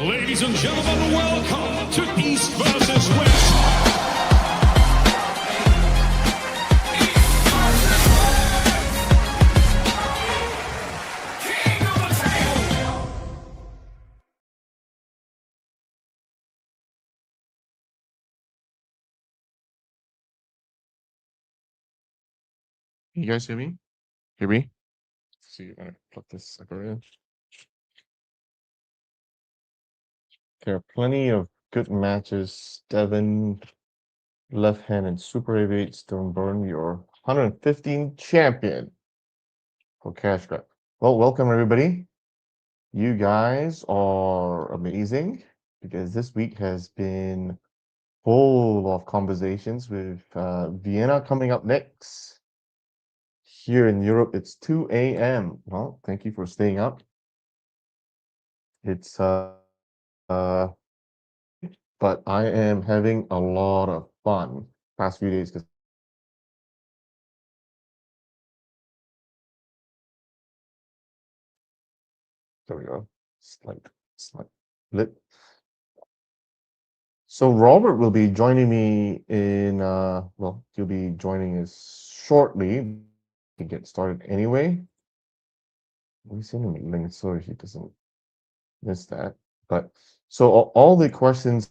Ladies and gentlemen, welcome to East versus West. You guys hear me? Hear me? See, I plug this sucker in. There are plenty of good matches. Devon, left hand, and Super 88 Stoneburn, your 115 champion for Cash Grab. Well, welcome everybody. You guys are amazing because this week has been full of conversations with Vienna coming up next. Here in Europe, it's 2 a.m. Well, thank you for staying up. It's but I am having a lot of fun past few days because there we go. Slight lit. So Robert will be joining me in well, he'll be joining us shortly to get started anyway. We send him a link so he doesn't miss that. But so all the questions.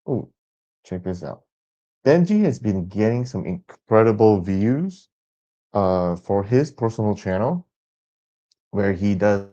Oh, check this out. Benji has been getting some incredible views for his personal channel where he does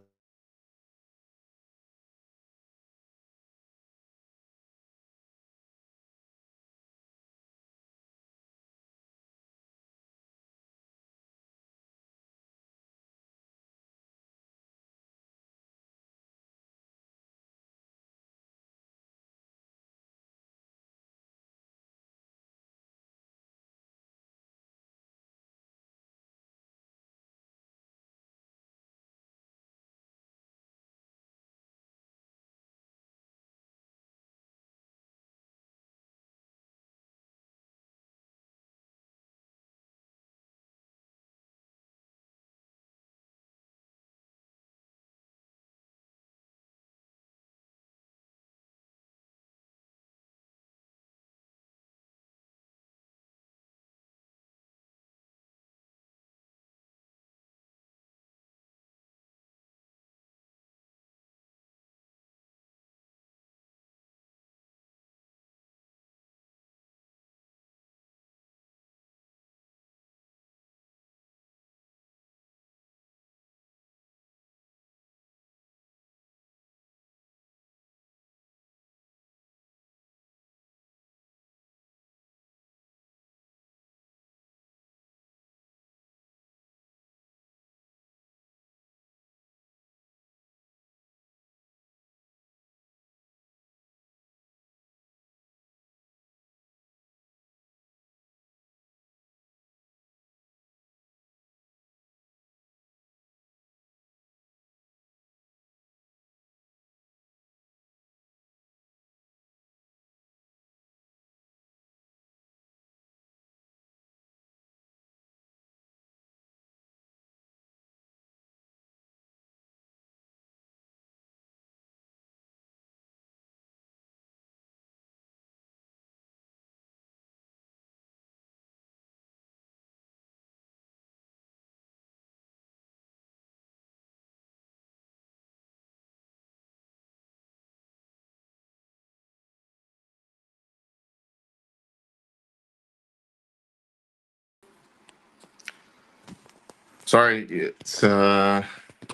sorry, it's I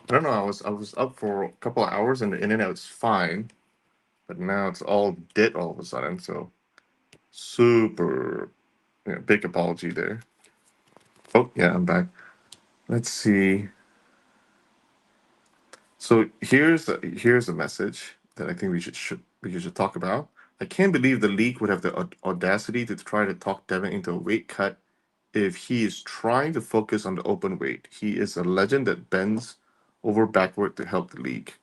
don't know, I was up for a couple of hours and the internet was fine, but now it's all dead all of a sudden, so super big apology there. Oh yeah, I'm back. Let's see. So here's a message that I think we should talk about. I can't believe the league would have the audacity to try to talk Devin into a weight cut if he is trying to focus on the open weight. He is a legend that bends over backward to help the league.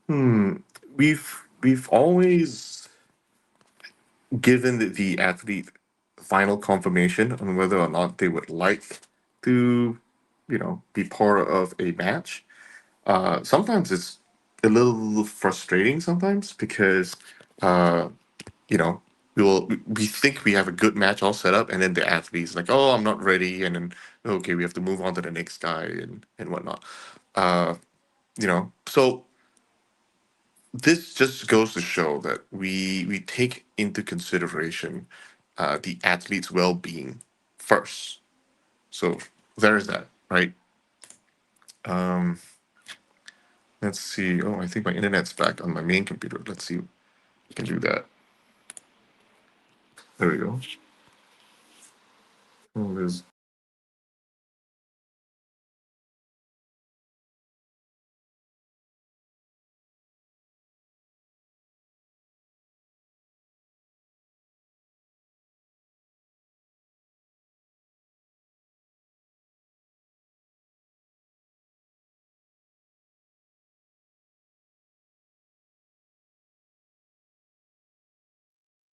Hmm. We've always given the athlete final confirmation on whether or not they would like to, be part of a match. Sometimes it's a little frustrating sometimes because uh, you know we think we have a good match all set up, and then the athlete's like, oh, I'm not ready, and then okay, we have to move on to the next guy and whatnot. Uh, so this just goes to show that we take into consideration the athlete's well-being first. So there's that, right? Um, let's see. Oh, I think my internet's back on my main computer. Let's see if I can do that. There we go. Oh, there's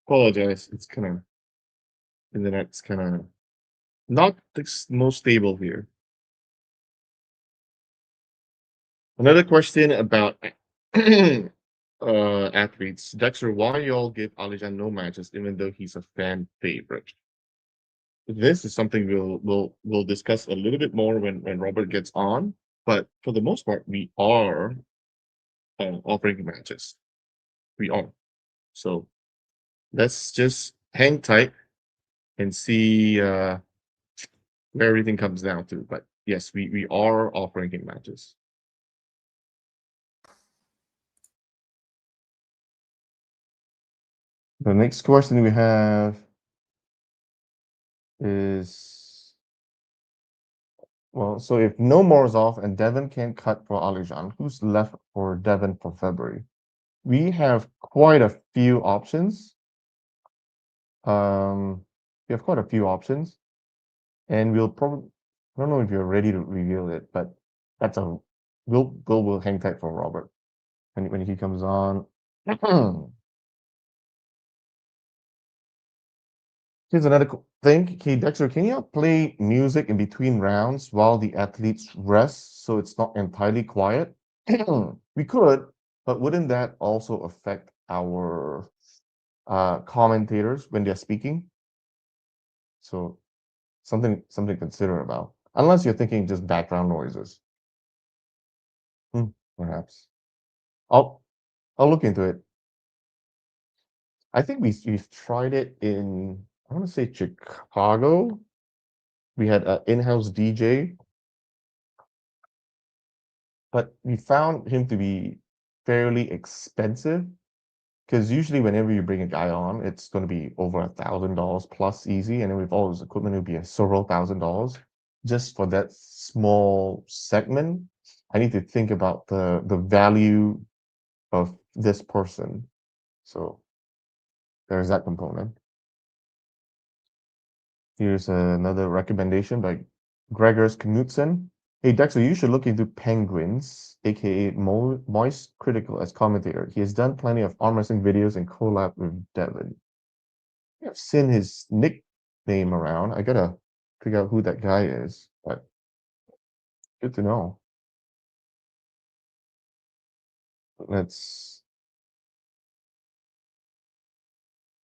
Apologize. It's kind of internet's kind of not the most stable here. Another question about athletes. Dexter, why y'all give Alijan no matches even though he's a fan favorite? This is something we'll discuss a little bit more when Robert gets on. But for the most part, we are offering matches. We are. So let's just hang tight and see where everything comes down to. But yes, we are offering him matches. The next question we have is, well, so if no more is off and Devon can't cut for Alijan, who's left for Devon for February? We have quite a few options. We have quite a few options, and we'll probably, I don't know if you're ready to reveal it, but that's a we'll hang tight for Robert when he comes on. Here's another thing. Okay, Dexter, can you play music in between rounds while the athletes rest so it's not entirely quiet? We could, but wouldn't that also affect our commentators when they're speaking? So something to consider about. Unless you're thinking just background noises. Hmm, perhaps. I'll I'll look into it. I think we've tried it in, I want to say, Chicago. We had an in-house DJ, but we found him to be fairly expensive because usually whenever you bring a guy on, it's going to be over $1,000 plus easy, and then with all his equipment, it'll be several $1,000s just for that small segment. I need to think about the value of this person. So there's that component. Here's another recommendation by Gregors Knudsen. Hey Dexter, you should look into Penguins, aka Moist Critical, as commentator. He has done plenty of arm wrestling videos and collab with Devin. I've seen his nickname around. I gotta figure out who that guy is, but good to know. Let's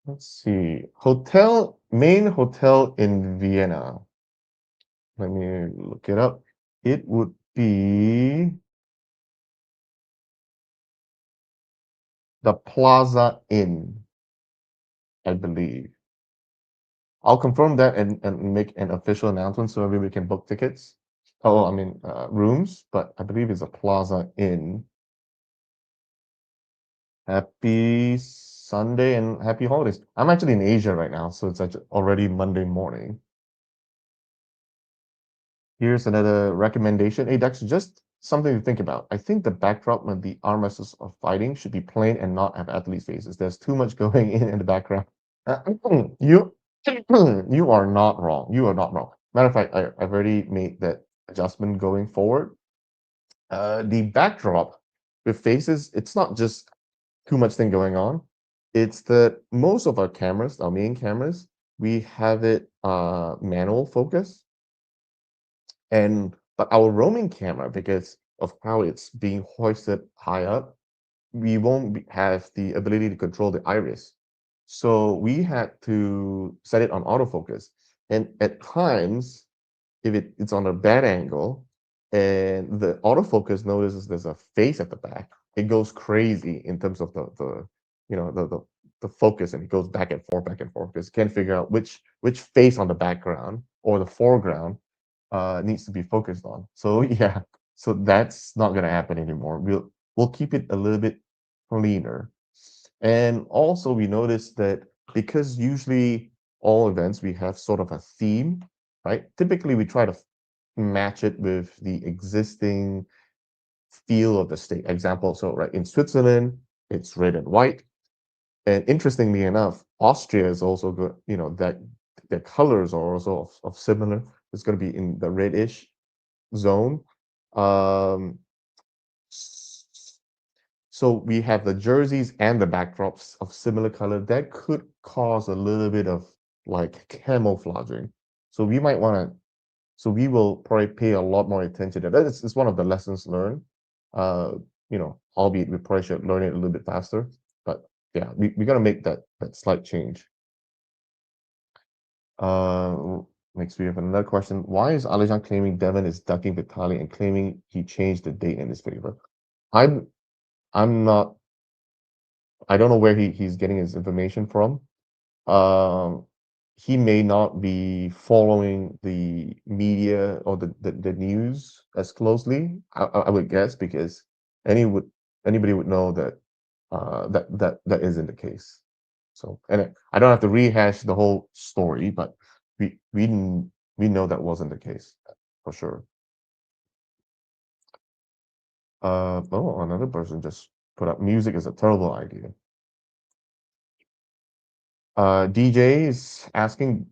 let's see. Main hotel in Vienna. Let me look it up. It would be the Plaza Inn, I believe. I'll confirm that and make an official announcement so everybody can book tickets. Oh, I mean rooms, but I believe it's a Plaza Inn. Happy Sunday and happy holidays. I'm actually in Asia right now, so it's actually already Monday morning. Here's another recommendation. Hey, Dex, just something to think about. I think the backdrop when the arm wrestlers are fighting should be plain and not have athlete faces. There's too much going in the background. You you are not wrong. You are not wrong. Matter of fact, I've already made that adjustment going forward. The backdrop. with faces, it's not just too much thing going on. It's that most of our cameras, our main cameras, we have it manual focus. And but our roaming camera, because of how it's being hoisted high up, we won't have the ability to control the iris. So we had to set it on autofocus. And at times, if it's on a bad angle and the autofocus notices there's a face at the back, it goes crazy in terms of the you know the focus, and it goes back and forth because it can't figure out which face on the background or the foreground needs to be focused on. So yeah, so that's not gonna happen anymore. We'll keep it a little bit cleaner. And also we noticed that because usually all events we have sort of a theme, right? Typically we try to match it with the existing feel of the state. Example, so right in Switzerland, it's red and white. And interestingly enough, Austria is also good, you know, that the colors are also of similar. It's going to be in the reddish zone. Um, so we have the jerseys and the backdrops of similar color that could cause a little bit of like camouflaging. So we might want to, so we will probably pay a lot more attention to that. It's one of the lessons learned. You know, albeit we probably should learn it a little bit faster. But yeah, we're gonna make that slight change. Next we have another question. Why is Alijan claiming Devon is ducking Vitali and claiming he changed the date in his favor? I'm not, I don't know where he's getting his information from. Um, he may not be following the media or the news as closely, I would guess, because anybody would know that that isn't the case. So, and I don't have to rehash the whole story, but we know that wasn't the case for sure. Oh, another person just put up music is a terrible idea. DJ is asking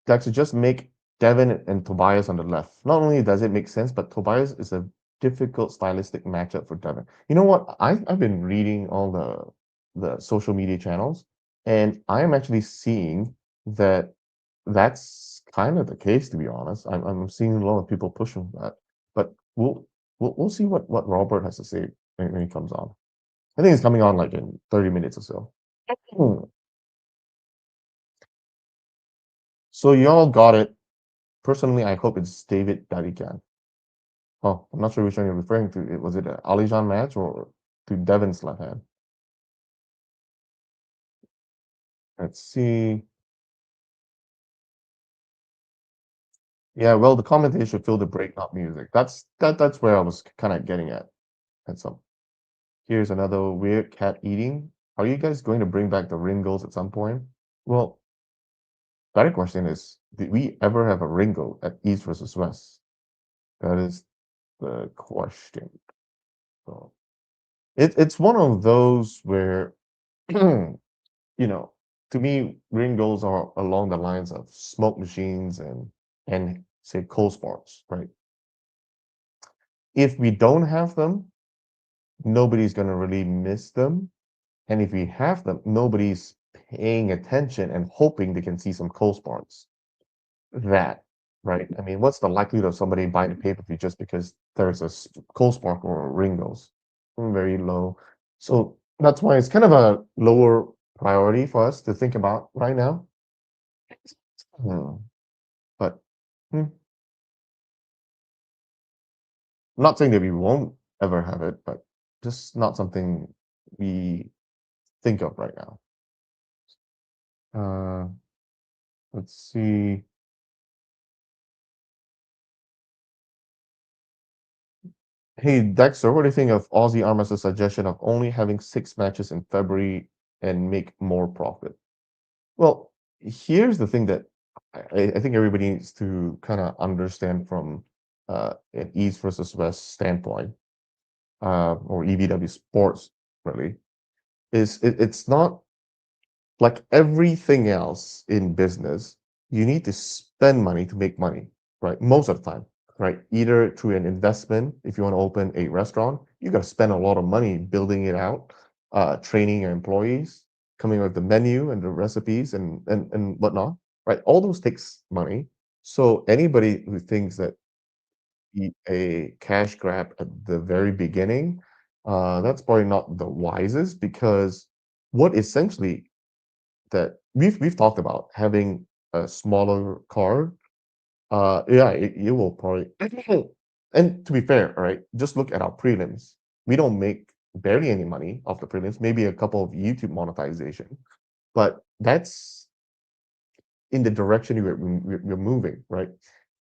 that to just make Devin and Tobias on the left. Not only does it make sense, but Tobias is a difficult stylistic matchup for Devin. You know what? I've been reading all the social media channels, and I am actually seeing that that's kind of the case, to be honest. I'm seeing a lot of people pushing that, but we'll see what Robert has to say when he comes on. I think he's coming on like in 30 minutes or so. Hmm. So y'all got it. Personally, I hope it's David Dadikan. Oh, I'm not sure which one you're referring to. Was it an Alijan match or to Devon's left hand? Let's see. Yeah, well, the commentator should fill the break, not music. That's where I was kind of getting at. And so here's another weird cat eating. Are you guys going to bring back the ring goals at some point? Well, better question is, did we ever have a ring goal at East versus West? That is the question. So it's one of those where you know, to me, ring goals are along the lines of smoke machines and say coal sports, right? If we don't have them, nobody's gonna really miss them. And if we have them, nobody's paying attention and hoping they can see some coal sports. That, right? I mean, what's the likelihood of somebody buying a pay-per-view just because there's a coal sport or a ring goes? Very low. So that's why it's kind of a lower priority for us to think about right now. Hmm. But hmm, not saying that we won't ever have it, but just not something we think of right now. Uh, let's see. Hey, Dexter, what do you think of Aussie Armor's suggestion of only having 6 matches in February and make more profit? Well, here's the thing that I think everybody needs to kind of understand from an East versus West standpoint, or EVW sports, really, is it's not like everything else in business. You need to spend money to make money, right? Most of the time, right? Either through an investment, if you want to open a restaurant, you got to spend a lot of money building it out, training your employees, coming up with the menu and the recipes and whatnot, right? All those takes money. So anybody who thinks that a cash grab at the very beginning, that's probably not the wisest, because what essentially that we've talked about having a smaller card, yeah, it will probably and to be fair, all right, just look at our prelims. We don't make barely any money off the prelims, maybe a couple of YouTube monetization, but that's in the direction we're moving, right?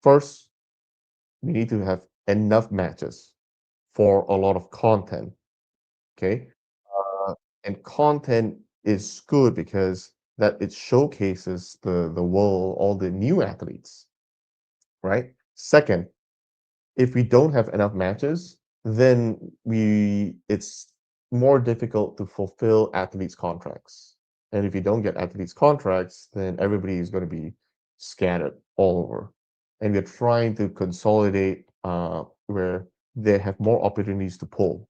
First, we need to have enough matches for a lot of content, okay? And content is good because that it showcases the world, all the new athletes, right? Second, if we don't have enough matches, then it's more difficult to fulfill athletes' contracts. And if you don't get athletes' contracts, then everybody is going to be scattered all over. And we're trying to consolidate where they have more opportunities to pull.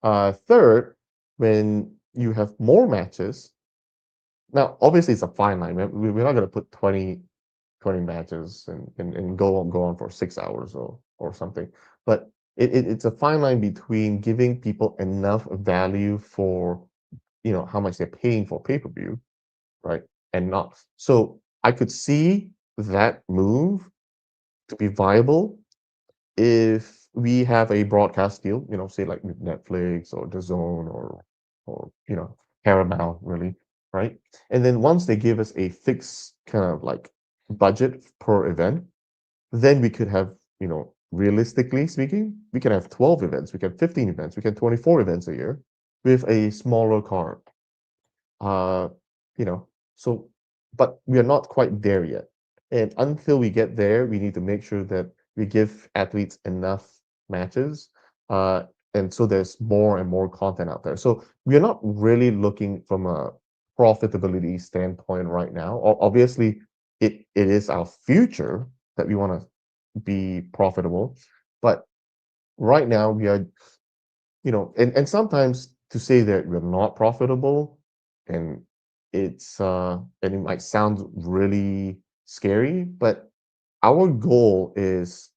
Third, when you have more matches, now obviously it's a fine line. We're not going to put 20 matches and go on for 6 hours or something. But it's a fine line between giving people enough value for how much they're paying for pay-per-view, right? And not. So I could see that move to be viable if we have a broadcast deal, say like with Netflix or DAZN or Paramount, really, right? And then once they give us a fixed kind of like budget per event, then we could have, realistically speaking, we can have 12 events, we can have 15 events, we can have 24 events a year with a smaller card. Uh, you know, so but we are not quite there yet. And until we get there, we need to make sure that we give athletes enough matches. And so there's more and more content out there. So we are not really looking from a profitability standpoint right now. Obviously, it is our future that we want to be profitable. But right now we are, and sometimes to say that we're not profitable, and and it might sound really scary, but our goal is,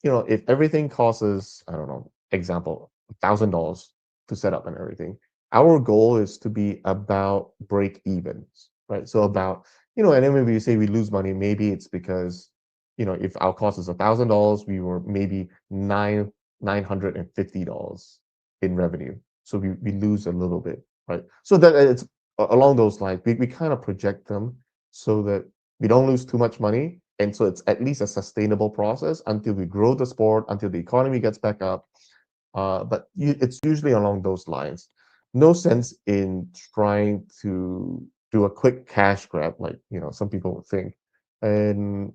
if everything costs us, I don't know, example, $1,000 to set up and everything, our goal is to be about break evens, right? So about, and then when we say we lose money, maybe it's because, if our cost is $1,000, we were maybe $950 in revenue. So we lose a little bit, right? So that it's along those lines. We kind of project them so that we don't lose too much money, and so it's at least a sustainable process until we grow the sport, until the economy gets back up. But it's usually along those lines. No sense in trying to do a quick cash grab, like some people would think. And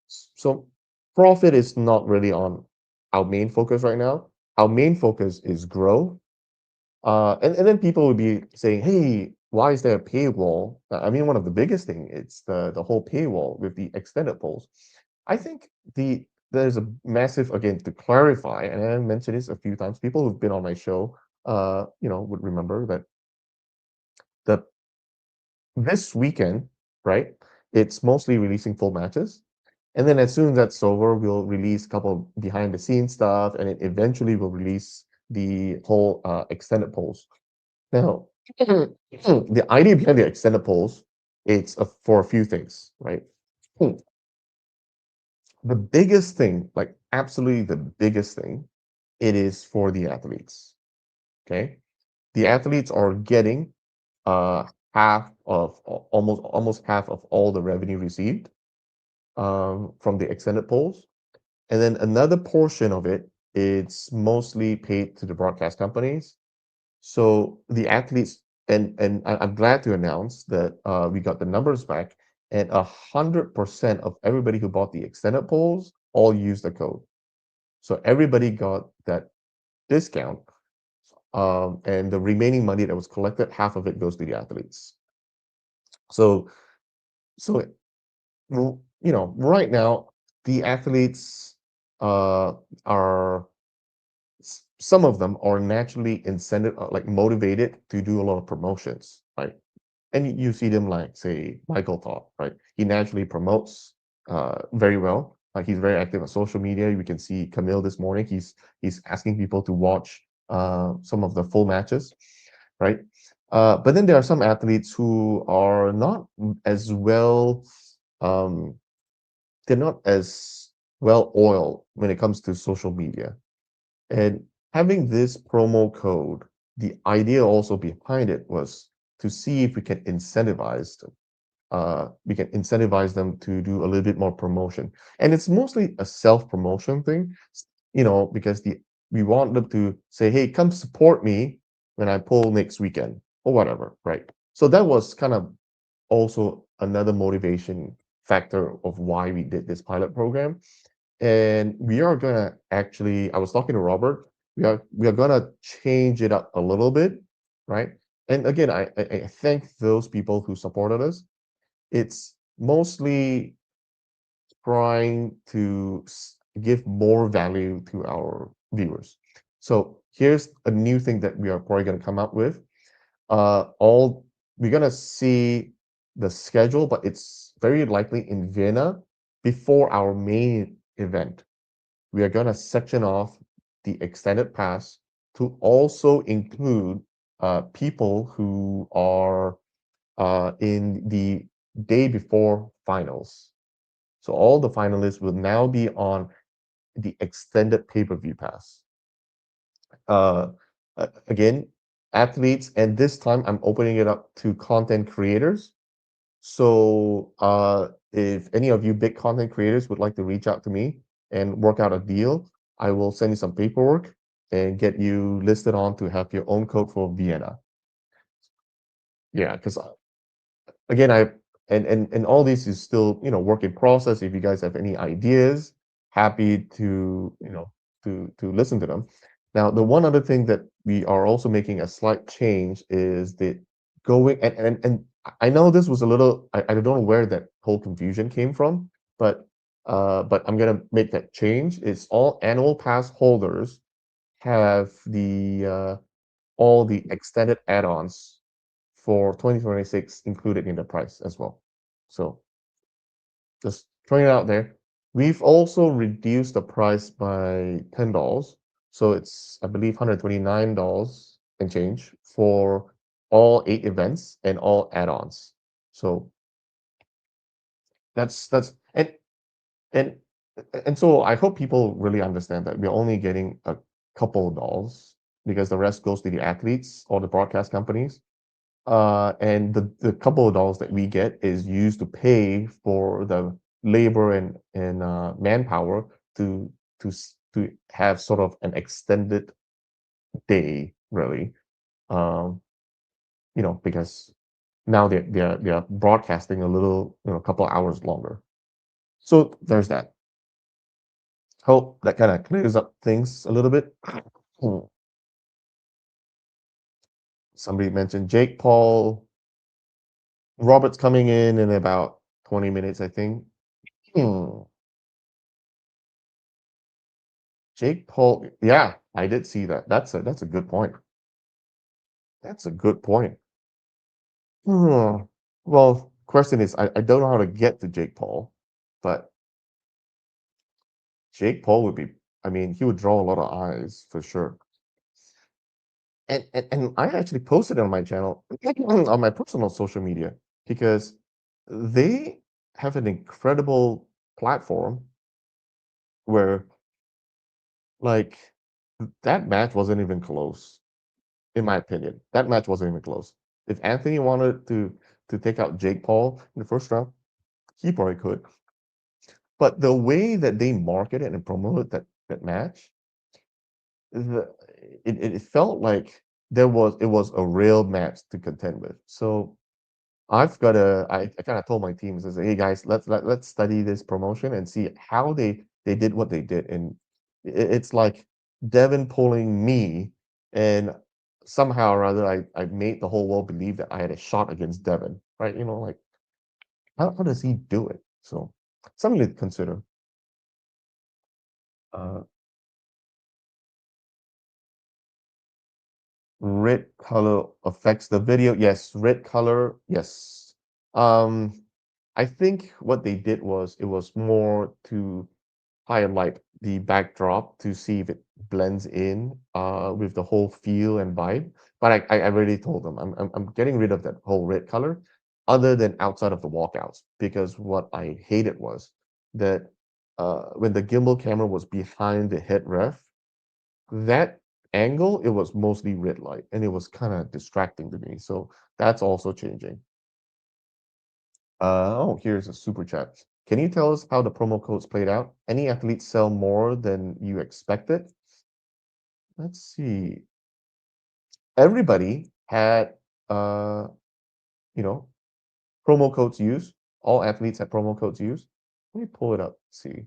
so profit is not really on our main focus right now. Our main focus is growth. And then people would be saying, "Hey, why is there a paywall?" I mean, one of the biggest thing, it's the whole paywall with the extended polls. I think there's a massive, again, to clarify, and I mentioned this a few times. People who've been on my show, would remember that the this weekend, right? It's mostly releasing full matches. And then as soon as that's over, we'll release a couple behind the scenes stuff, and then eventually we'll release the whole extended polls. Now, the idea behind the extended polls, it's for a few things, right? The biggest thing, like absolutely the biggest thing, it is for the athletes. Okay, the athletes are getting uh half of almost half of all the revenue received from the extended polls. And then another portion of it, it's mostly paid to the broadcast companies. So the athletes, and I'm glad to announce that we got the numbers back, and 100% of everybody who bought the extended polls all used the code. So everybody got that discount, and the remaining money that was collected, half of it goes to the athletes. So, so right now the athletes are some of them are naturally incented, like motivated to do a lot of promotions, right? And you see them like, say, Michael Thorpe, right? He naturally promotes very well. Like he's very active on social media. We can see Camille this morning. He's asking people to watch some of the full matches, right? But then there are some athletes who are not as well, um, they're not as well oiled when it comes to social media. And having this promo code, the idea also behind it was to see if we can incentivize them to do a little bit more promotion. And it's mostly a self-promotion thing, because we want them to say, hey, come support me when I pull next weekend or whatever, right? So that was kind of also another motivation factor of why we did this pilot program. And we are gonna actually, I was talking to Robert, we are gonna change it up a little bit, right? And again, I thank those people who supported us. It's mostly trying to give more value to our viewers. So here's a new thing that we are probably going to come up with. All we're going to see the schedule, but it's very likely in Vienna before our main event. We are going to section off the extended pass to also include people who are in the day before finals. So all the finalists will now be on the extended pay-per-view pass. Uh, Again, athletes, and this time I'm opening it up to content creators. So if any of you big content creators would like to reach out to me and work out a deal, I will send you some paperwork and get you listed on to have your own code for Vienna. Yeah, because again, and all this is still, work in process. If you guys have any ideas, happy to, to listen to them. Now, the one other thing that we are also making a slight change is that going and I know this was a little, I don't know where that whole confusion came from, but I'm gonna make that change. It's all annual pass holders have the all the extended add-ons for 2026 included in the price as well. So just throwing it out there. We've also reduced the price by $10. So it's, I believe, $129 and change for all 8 events and all add-ons. So that's and and so I hope people really understand that we're only getting a couple of dollars because the rest goes to the athletes or the broadcast companies. And the couple of dollars that we get is used to pay for the labor and manpower to have sort of an extended day, really. Um, because now they're broadcasting a little, a couple hours longer. So there's that. Hope that kind of clears up things a little bit. Hmm. Somebody mentioned Jake Paul. Robert's coming in about 20 minutes, I think. Hmm. Jake Paul, yeah, I did see that. That's a good point. That's a good point. Hmm. Well, question is, I don't know how to get to Jake Paul, but Jake Paul would be, I mean, he would draw a lot of eyes for sure. And I actually posted on my channel, on my personal social media, because they have an incredible platform where, like, that match wasn't even close, in my opinion. That match wasn't even close. If Anthony wanted to take out Jake Paul in the first round, he probably could. But the way that they marketed and promoted that match, the, it felt like it was a real match to contend with. So I kind of told my team, I said, hey guys, let's study this promotion and see how they did what they did. And it's like Devin pulling me, and somehow or other I made the whole world believe that I had a shot against Devin, right? Like how does he do it? So something to consider. Uh, red color affects the video. Yes, red color. Yes. I think what they did was it was more to highlight the backdrop to see if it blends in with the whole feel and vibe. But I already told them I'm getting rid of that whole red color, other than outside of the walkouts, because what I hated was that when the gimbal camera was behind the head ref, that angle it was mostly red light and it was kind of distracting to me. So that's also changing. Oh, here's a super chat. Can you tell us how the promo codes played out? Any athletes sell more than you expected? Let's see. Everybody had you know, promo codes used. All athletes had promo codes used. Let me pull it up, see.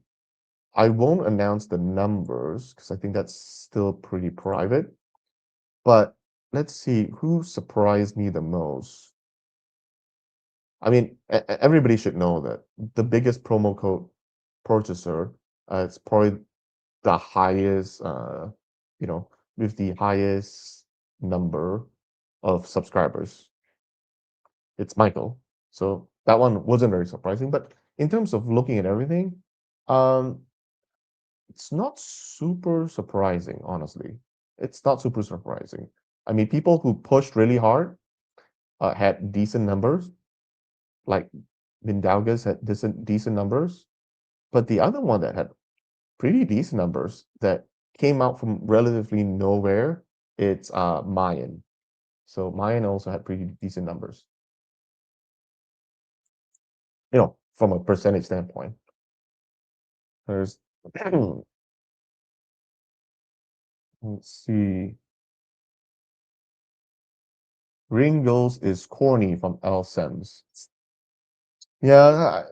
I won't announce the numbers because I think that's still pretty private. But let's see who surprised me the most. I mean, everybody should know that the biggest promo code purchaser, it's probably the highest, with the highest number of subscribers. It's Michael. So that one wasn't very surprising. But in terms of looking at everything, um, it's not super surprising, honestly. It's not super surprising. I mean, people who pushed really hard had decent numbers, like Vindalgas had decent numbers, but the other one that had pretty decent numbers that came out from relatively nowhere, it's Mayan. So Mayan also had pretty decent numbers, from a percentage standpoint. There's let's see. Ringles is corny from L Sims. Yeah,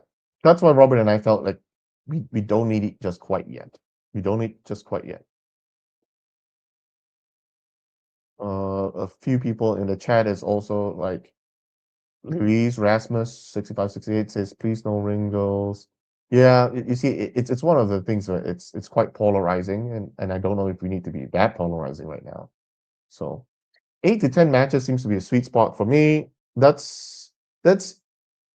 that's why Robert and I felt like we don't need it just quite yet. We don't need just quite yet. A few people in the chat is also like Luis Rasmus 6568 says please no Ringles. Yeah, you see, it's one of the things where it's quite polarizing, and I don't know if we need to be that polarizing right now. So 8 to 10 matches seems to be a sweet spot for me. That's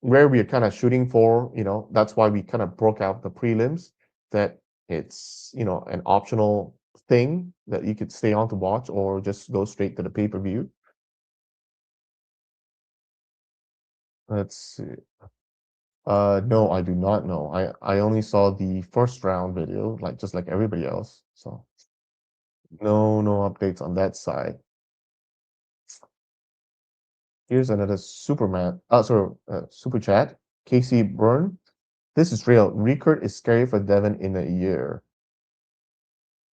where we are kind of shooting for. That's why we kind of broke out the prelims. That it's an optional thing that you could stay on to watch or just go straight to the pay-per-view. Let's see. No, I do not know. I only saw the first round video, just like everybody else. So no updates on that side. Here's another super chat. Casey Byrne. This is real. Recruit is scary for Devin in a year.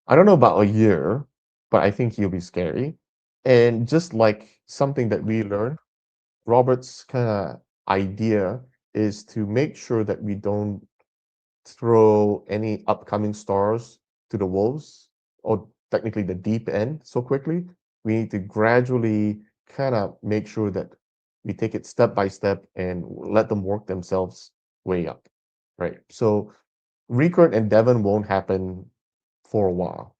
I don't know about a year, but I think he'll be scary. And just like something that we learned, Robert's kind of idea is to make sure that we don't throw any upcoming stars to the wolves, or technically the deep end, so quickly. We need to gradually kind of make sure that we take it step by step and let them work themselves way up, right? So Recruit and Devon won't happen for a while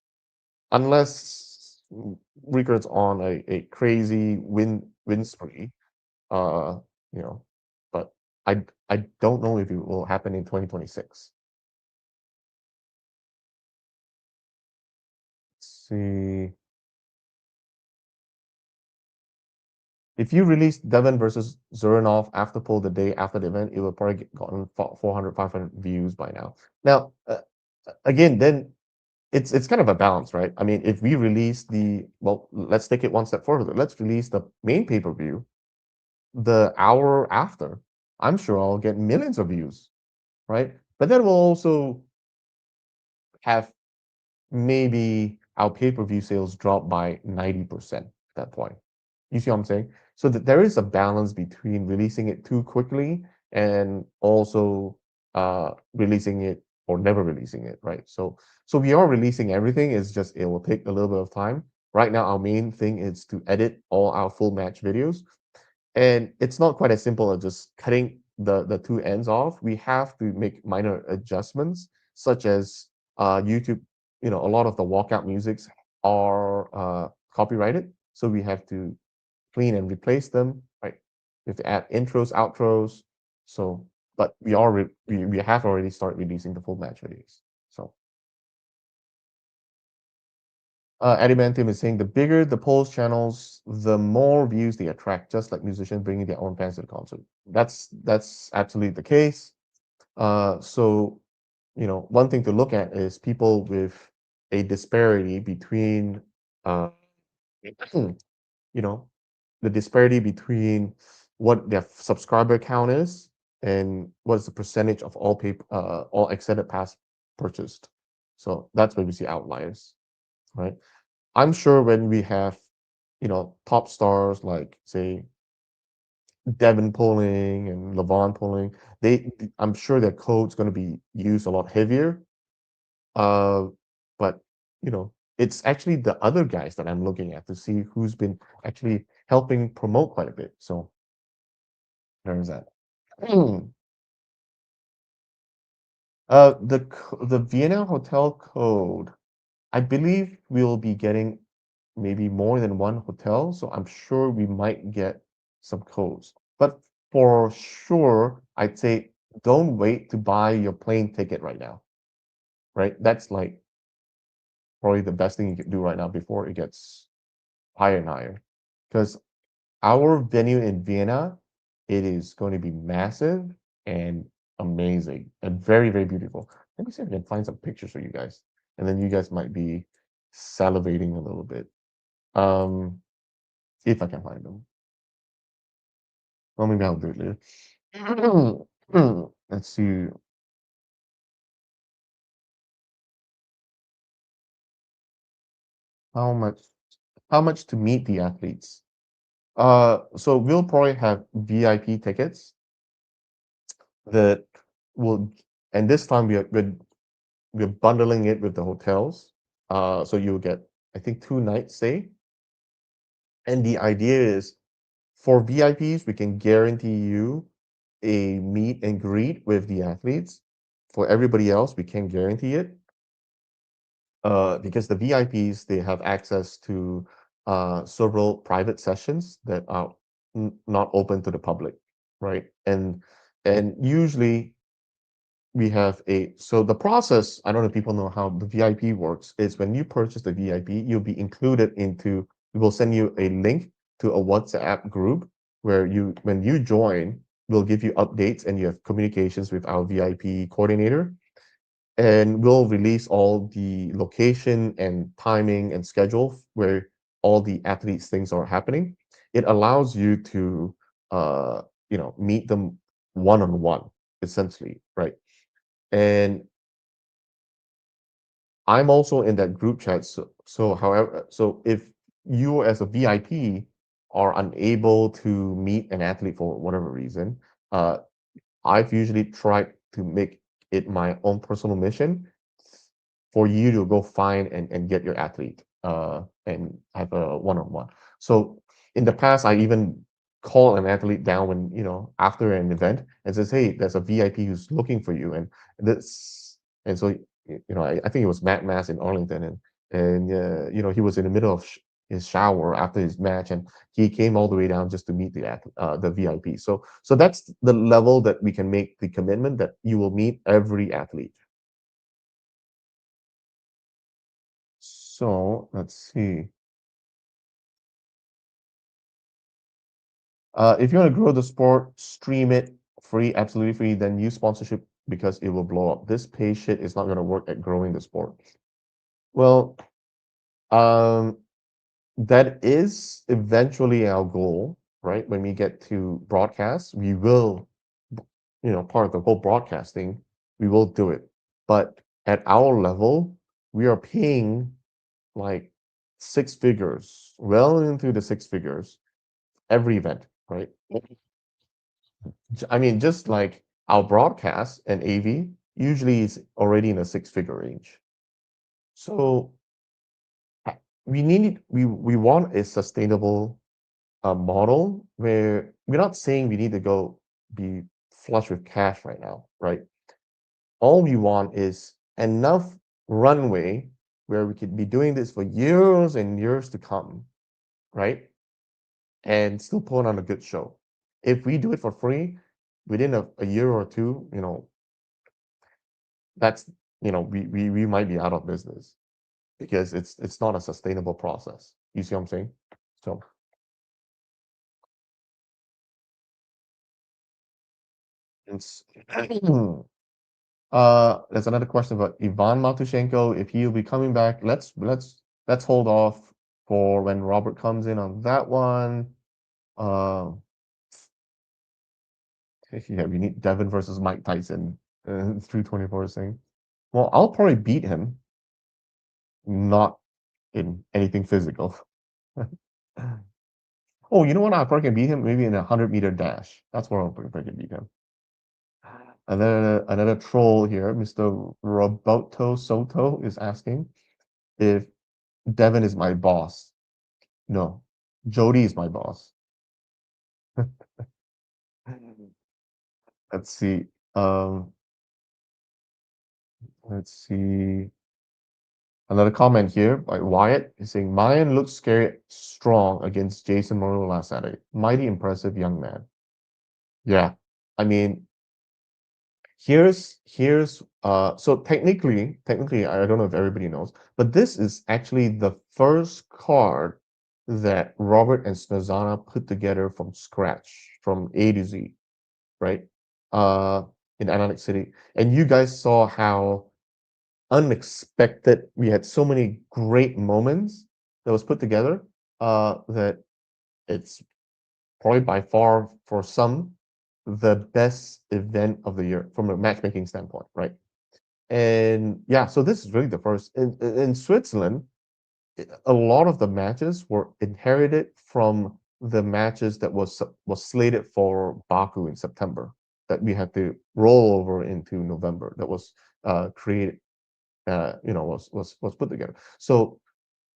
unless Recruit's on a crazy win spree. Uh, you know, but I don't know if it will happen in 2026. See, if you release Devon versus Zurinov after poll the day after the event, it will probably gotten 400, 500 views by now. Now, again, then it's kind of a balance, right? I mean, if we release let's take it one step further. Let's release the main pay-per-view the hour after. I'm sure I'll get millions of views, right? But then we'll also have maybe our pay-per-view sales drop by 90% at that point. You see what I'm saying? So that there is a balance between releasing it too quickly and also releasing it or never releasing it, right? So we are releasing everything. It's just it will take a little bit of time. Right now, our main thing is to edit all our full match videos, and it's not quite as simple as just cutting the two ends off. We have to make minor adjustments, such as YouTube. A lot of the walkout musics are copyrighted, so we have to clean and replace them, right? We have to add intros, outros. So, but we have already started releasing the full match videos. So, Adamantium is saying the bigger the polls channels, the more views they attract, just like musicians bringing their own fans to the concert. That's absolutely the case. So, one thing to look at is people with a disparity between, you know, the disparity between what their subscriber count is and what's the percentage of all extended pass purchased. So that's where we see outliers, right? I'm sure when we have, top stars like say Devin polling and Levon polling, I'm sure their code's going to be used a lot heavier. But it's actually the other guys that I'm looking at to see who's been actually helping promote quite a bit. So there's that. The Vienna hotel code, I believe we'll be getting maybe more than one hotel, so I'm sure we might get some codes. But for sure, I'd say don't wait to buy your plane ticket right now, right? That's like probably the best thing you can do right now before it gets higher and higher. Because our venue in Vienna, it is going to be massive and amazing and very, very beautiful. Let me see if I can find some pictures for you guys. And then you guys might be salivating a little bit. If I can find them. Well, maybe I'll do it later. Let's see. How much how much to meet the athletes? So we'll probably have VIP tickets that will, and this time we're bundling it with the hotels. So you'll get, I think, 2 nights stay. And the idea is for VIPs, we can guarantee you a meet and greet with the athletes. For everybody else, we can't guarantee it. Because the VIPs, they have access to several private sessions that are not open to the public, right? And usually we have so the process, I don't know if people know how the VIP works, is when you purchase the VIP, you'll be included into, we will send you a link to a WhatsApp group where when you join, we'll give you updates and you have communications with our VIP coordinator, and we'll release all the location and timing and schedule where all the athletes things are happening. It allows you to meet them one-on-one, essentially, right? And I'm also in that group chat. So if you as a VIP are unable to meet an athlete for whatever reason, I've usually tried to make it my own personal mission for you to go find and get your athlete and have a one-on-one. So in the past, I even call an athlete down when, after an event and says, hey, there's a VIP who's looking for you. And so, I think it was Matt Mass in Arlington, and he was in the middle of his shower after his match, and he came all the way down just to meet the VIP. So that's the level that we can make the commitment that you will meet every athlete. So let's see. If you want to grow the sport, stream it free, absolutely free, then use sponsorship because it will blow up. This pay shit is not going to work at growing the sport. Well, that is eventually our goal, right? When we get to broadcast, we will, part of the whole broadcasting, we will do it. But at our level, we are paying like 6 figures, well into the 6 figures, every event, right? I mean, just like our broadcast and AV usually is already in a 6 figure range. So we want a sustainable model where we're not saying we need to go be flush with cash right now, right? All we want is enough runway where we could be doing this for years and years to come. right? And still put on a good show. If we do it for free within a year or two, that's we might be out of business because it's not a sustainable process. You see what I'm saying? So it's there's another question about Ivan Matushenko. If he'll be coming back, let's hold off for when Robert comes in on that one. Yeah, we need Devin versus Mike Tyson. 324 thing. Well, I'll probably beat him, not in anything physical. Oh, you know what? I probably can beat him maybe in a 100-meter dash. That's where I'll probably can beat him. And then another troll here, Mr. Roberto Soto, is asking if Devin is my boss. No, Jody is my boss. Let's see. Let's see. Another comment here by Wyatt is saying Mayan looks scary strong against Jason Momoa last Saturday. Mighty impressive young man. Yeah. I mean, here's so technically I don't know if everybody knows, but this is actually the first card that Robert and Snezana put together from scratch, from A to Z, right? In Atlantic City. And you guys saw how unexpected. We had so many great moments that was put together that it's probably by far for some the best event of the year from a matchmaking standpoint, right? And yeah, so this is really the first in Switzerland. A lot of the matches were inherited from the matches that was slated for Baku in September that we had to roll over into November. That was created was put together. So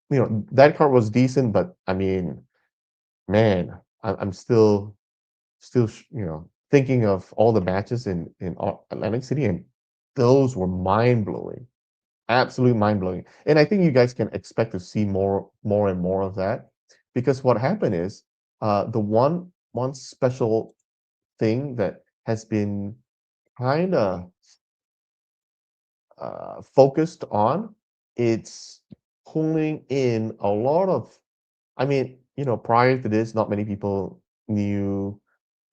that card was decent, but I mean, man, I'm still thinking of all the matches in Atlantic City, and those were mind blowing, absolute mind blowing. And I think you guys can expect to see more and more of that, because what happened is the one special thing that has been kind of focused on, it's pulling in a lot of, I mean, prior to this, not many people knew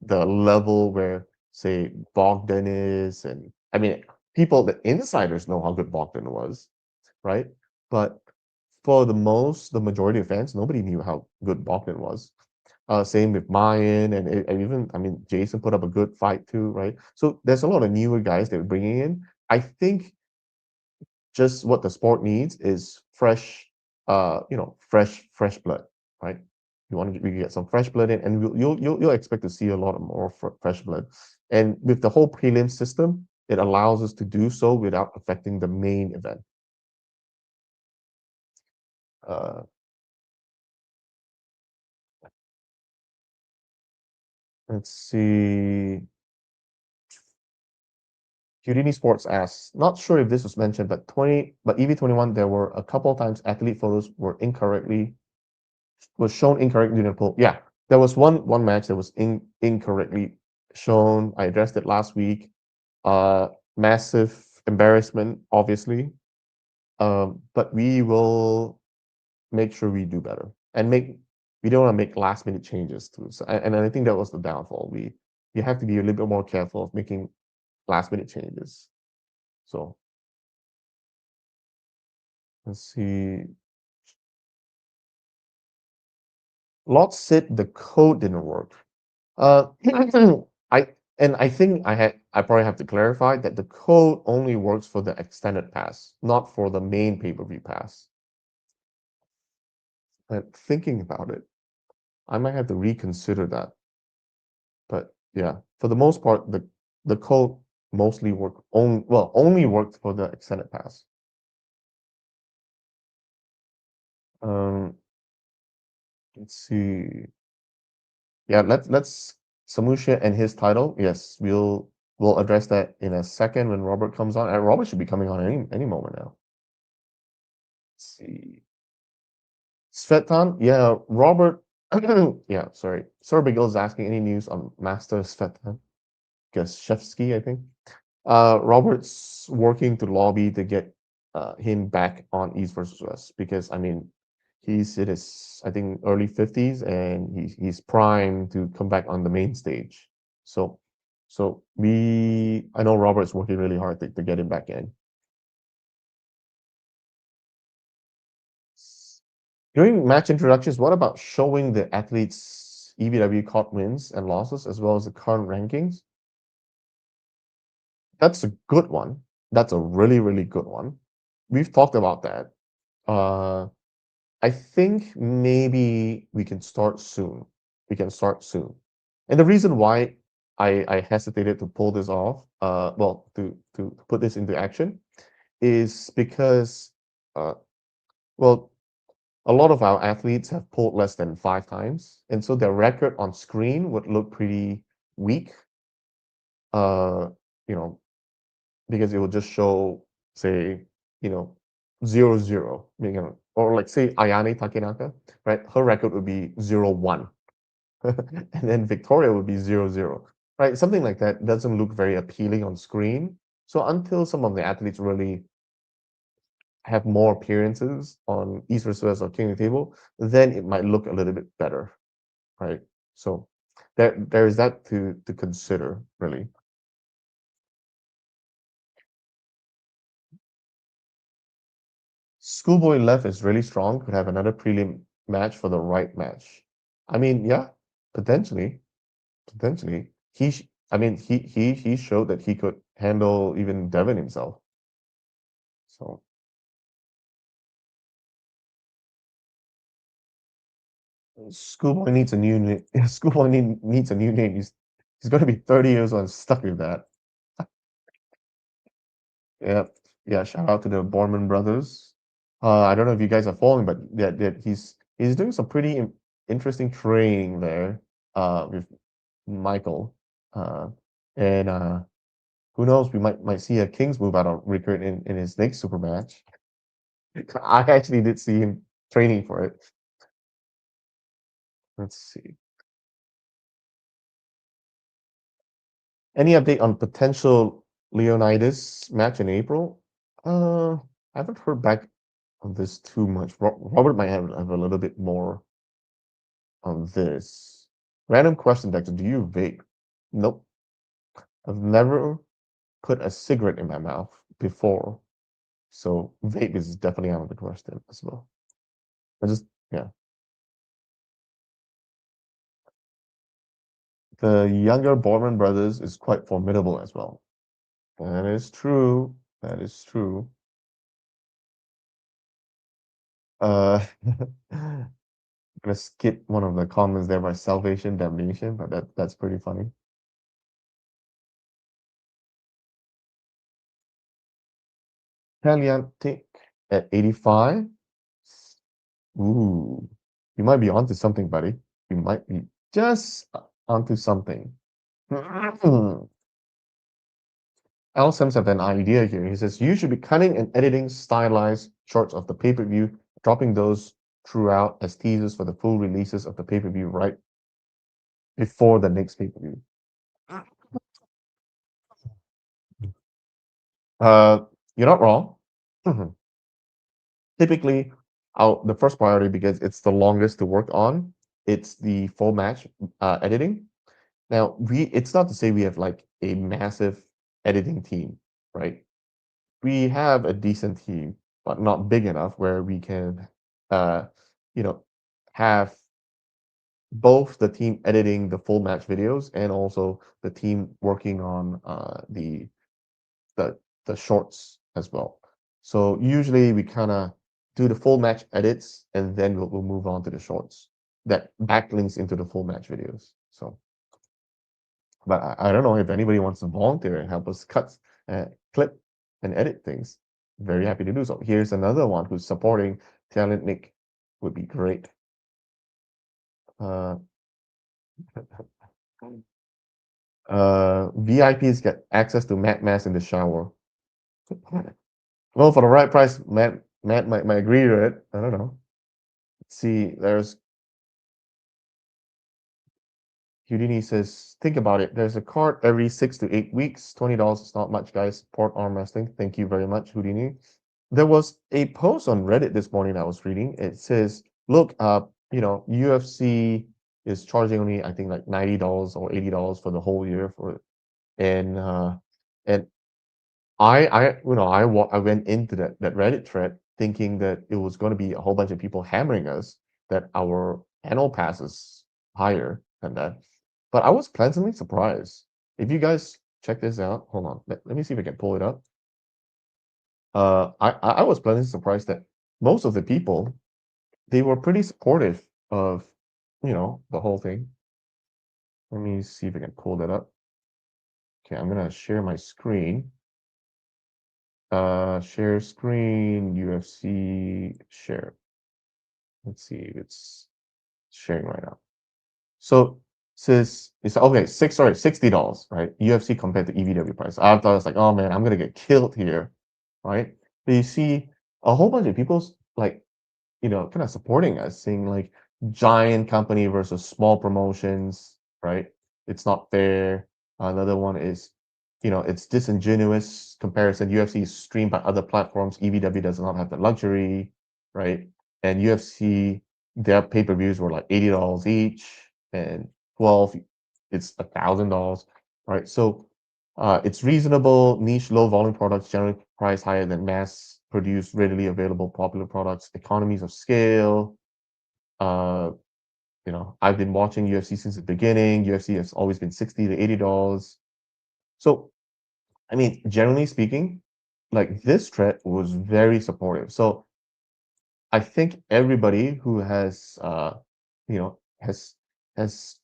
the level where, say, Bogdan is, and I mean, the insiders know how good Bogdan was, right? But for the majority of fans, nobody knew how good Bogdan was. Same with Mayan, and even, I mean, Jason put up a good fight too, right? So there's a lot of newer guys that we're bringing in. I think just what the sport needs is fresh, fresh blood, right? You want to really get some fresh blood in, and you'll expect to see a lot of more fresh blood. And with the whole prelim system, it allows us to do so without affecting the main event. Uh, let's see. Houdini Sports asks, not sure if this was mentioned, but EV21, there were a couple of times athlete photos was shown incorrectly in the poll. Yeah, there was one match that was incorrectly shown. I addressed it last week. Massive embarrassment, obviously. But we will make sure we do better, and we don't want to make last minute changes too. So, and I think that was the downfall. You have to be a little bit more careful of making last minute changes. So let's see. Lot said the code didn't work. I think I probably have to clarify that the code only works for the extended pass, not for the main pay-per-view pass. But thinking about it, I might have to reconsider that. But yeah, for the most part, the code mostly only worked for the extended pass. Um, let's see. Yeah, let's Samusha and his title. Yes, we'll address that in a second when Robert comes on. And Robert should be coming on any moment now. Let's see. Svetan, yeah, Robert, yeah, sorry. Sir Bigel is asking any news on Master Svetan Gashevsky, I think. Robert's working to lobby to get him back on East versus West because I mean he's in his I think early 50s and he's primed to come back on the main stage. So I know Robert's working really hard to get him back in. During match introductions, what about showing the athletes' EVW card wins and losses as well as the current rankings? That's a good one. That's a really, really good one. We've talked about that. Uh, I think maybe we can start soon. We can start soon. And the reason why I hesitated to pull this off, well, to put this into action, is because, uh, well, a lot of our athletes have pulled less than 5 times, and so their record on screen would look pretty weak. Uh, you know, because it will just show, say, you know, 0-0, or like say Ayane Takenaka, right? Her record would be 0-1, and then Victoria would be 0-0, right? Something like that doesn't look very appealing on screen. So until some of the athletes really have more appearances on East versus West or King of the Table, then it might look a little bit better, right? So there is that to consider, really. Schoolboy Left is really strong. Could have another prelim match for the right match. I mean, yeah, potentially, potentially. I mean, he showed that he could handle even Devon himself. So Schoolboy needs a new name. Schoolboy needs a new name. He's going to be 30 years old and stuck with that. Yeah, yeah. Shout out to the Borman brothers. I don't know if you guys are following, but he's doing some pretty interesting training there. With Michael. Uh, and who knows, we might see a Kings move out of Rickard in his next super match. I actually did see him training for it. Let's see. Any update on potential Leonidas match in April? I haven't heard back on this too much. Robert might have a little bit more on this. Random question, Dexter. Do you vape? Nope. I've never put a cigarette in my mouth before. So vape is definitely out of the question as well. I just yeah. The younger Borman brothers is quite formidable as well. That is true. That is true. I'm gonna skip one of the comments there by Salvation Damnation, but that's pretty funny. Paleantic at 85. Ooh, you might be onto something, buddy. You might be just onto something. Al Sims have an idea here. He says you should be cutting and editing stylized shorts of the pay-per-view, dropping those throughout as teasers for the full releases of the pay-per-view right before the next pay-per-view. You're not wrong. Typically, the first priority, because it's the longest to work on, it's the full match editing. Now, it's not to say we have like a massive editing team, right? We have a decent team, but not big enough where we can, uh, you know, have both the team editing the full match videos and also the team working on the the shorts as well. So usually we kind of do the full match edits and then we'll move on to the shorts that backlinks into the full match videos. So, but I don't know if anybody wants to volunteer and help us cut, clip, and edit things. Very happy to do so. Here's another one who's supporting Talent Nick. Would be great. Uh, VIPs get access to Matt Mass in the shower. Well, for the right price, Matt might agree to it. I don't know. see, there's Houdini says, think about it. There's a card every 6 to 8 weeks. $20 is not much, guys. Support arm wrestling. Thank you very much, Houdini. There was a post on Reddit this morning I was reading. It says, look, UFC is charging only, I think, like $90 or $80 for the whole year for it. And I went into that Reddit thread thinking that it was going to be a whole bunch of people hammering us that our annual pass is higher than that. But I was pleasantly surprised. If you guys check this out, hold on, let me see if I can pull it up. I was pleasantly surprised that most of the people, they were pretty supportive of the whole thing. Let me see if I can pull that up. Okay, I'm gonna share my screen. Share screen, UFC share. Let's see, it's sharing right now. So says it's okay, $60, right? UFC compared to EVW price. I thought it's like, oh man, I'm gonna get killed here, right? But you see a whole bunch of people's like, kind of supporting us, saying like giant company versus small promotions, right? It's not fair. Another one is, it's disingenuous comparison. UFC is streamed by other platforms. EVW does not have the luxury, right? And UFC, their pay-per-views were like $80 each, and 12, it's $1,000, right? So it's reasonable, niche, low volume products generally price higher than mass produced, readily available, popular products, economies of scale. I've been watching UFC since the beginning. UFC has always been $60 to $80. So, I mean, generally speaking, like this thread was very supportive. So I think everybody who has you know has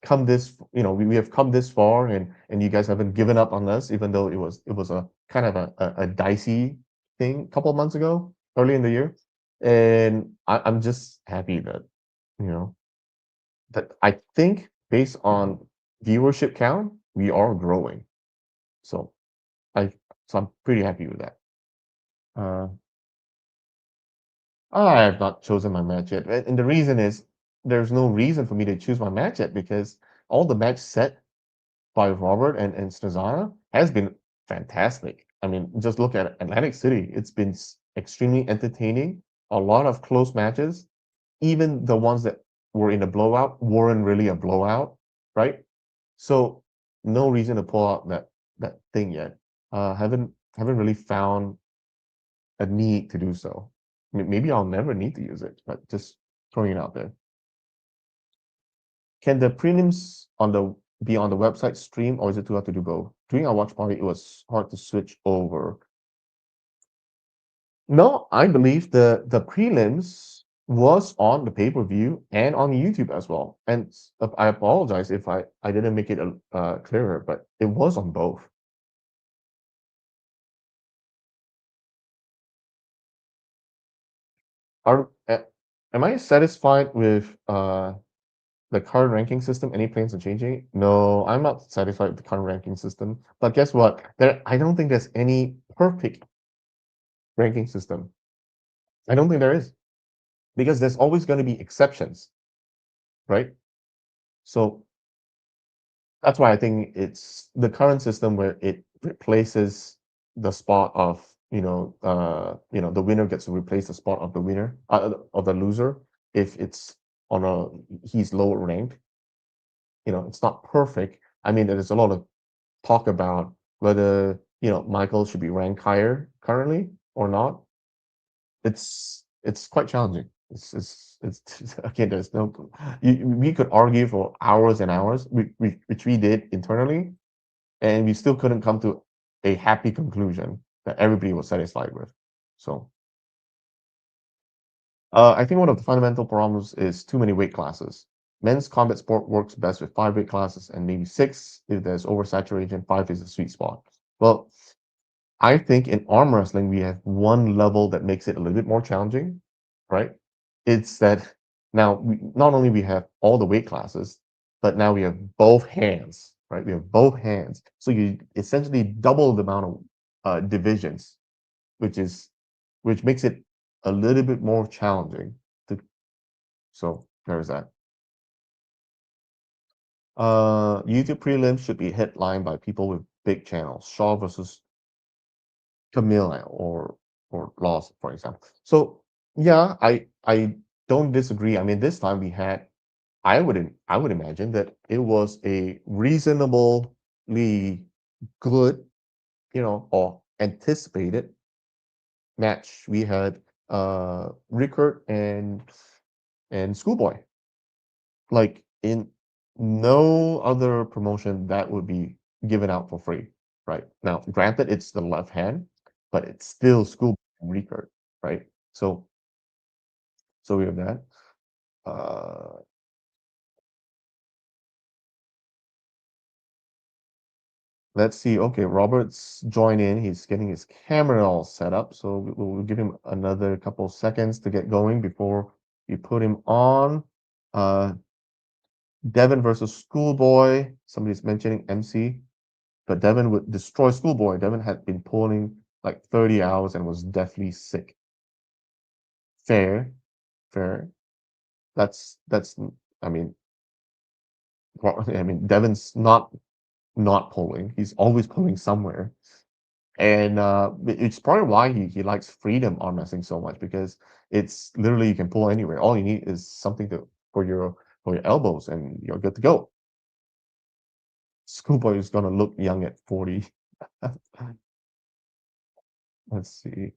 come this we have come this far, and you guys haven't given up on us, even though it was a kind of a dicey thing a couple of months ago, early in the year. And I'm just happy that you know that I think based on viewership count, we are growing. So I so I'm pretty happy with that. Uh, I have not chosen my match yet, and the reason is there's no reason for me to choose my match yet, because all the match set by Robert and Snezana has been fantastic. I mean, just look at Atlantic City. It's been extremely entertaining. A lot of close matches. Even the ones that were in a blowout weren't really a blowout, right? So no reason to pull out that thing yet. Haven't really found a need to do so. Maybe I'll never need to use it, but just throwing it out there. Can the prelims be on the website stream, or is it too hard to do both? During our watch party, it was hard to switch over. No, I believe the prelims was on the pay-per-view and on YouTube as well. And I apologize if I didn't make it clearer, but it was on both. Am I satisfied with the current ranking system? Any plans on changing it? No, I'm not satisfied with the current ranking system. But guess what? I don't think there's any perfect ranking system. I don't think there is, because there's always going to be exceptions, right? So that's why I think it's the current system where it replaces the spot of the winner gets to replace the spot of the winner of the loser if it's on he's lower ranked. It's not perfect. I mean, there's a lot of talk about whether Michael should be ranked higher currently or not. It's quite challenging. It's again, there's no we could argue for hours and hours, which we did internally, and we still couldn't come to a happy conclusion that everybody was satisfied with. So I think one of the fundamental problems is too many weight classes. Men's combat sport works best with 5 weight classes and maybe 6. If there's oversaturation, 5 is the sweet spot. Well, I think in arm wrestling, we have one level that makes it a little bit more challenging, right? It's that now not only we have all the weight classes, but now we have both hands, right? We have both hands. So you essentially double the amount of divisions, which makes it a little bit more challenging to So there's that. YouTube prelims should be headlined by people with big channels. Shaw versus Camille or Laws, for example. So yeah, I don't disagree. I mean, this time we had I would imagine that it was a reasonably good, or anticipated match. We had Rickard and Schoolboy. Like in no other promotion that would be given out for free, right? Now, granted, it's the left hand, but it's still Schoolboy and Rickard, right? So we have that. Uh, let's see. Okay, Robert's joined in. He's getting his camera all set up. So we'll give him another couple seconds to get going before we put him on. Uh, Devin versus Schoolboy. Somebody's mentioning MC, but Devin would destroy Schoolboy. Devin had been pulling like 30 hours and was deathly sick. Fair, fair. That's. I mean, Devin's not pulling. He's always pulling somewhere. And it's probably why he likes freedom arm wrestling so much, because it's literally you can pull anywhere. All you need is something for your elbows and you're good to go. Schoolboy is gonna look young at 40. Let's see.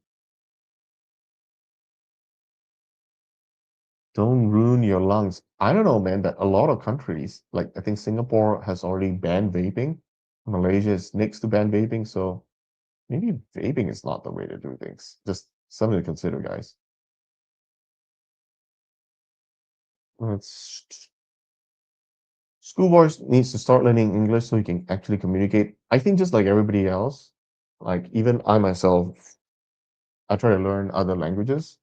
Don't ruin your lungs. I don't know, man, but a lot of countries, like I think Singapore has already banned vaping. Malaysia is next to ban vaping, so maybe vaping is not the way to do things. Just something to consider, guys. Let's Schoolboy needs to start learning English so he can actually communicate. I think just like everybody else, like even I myself, I try to learn other languages,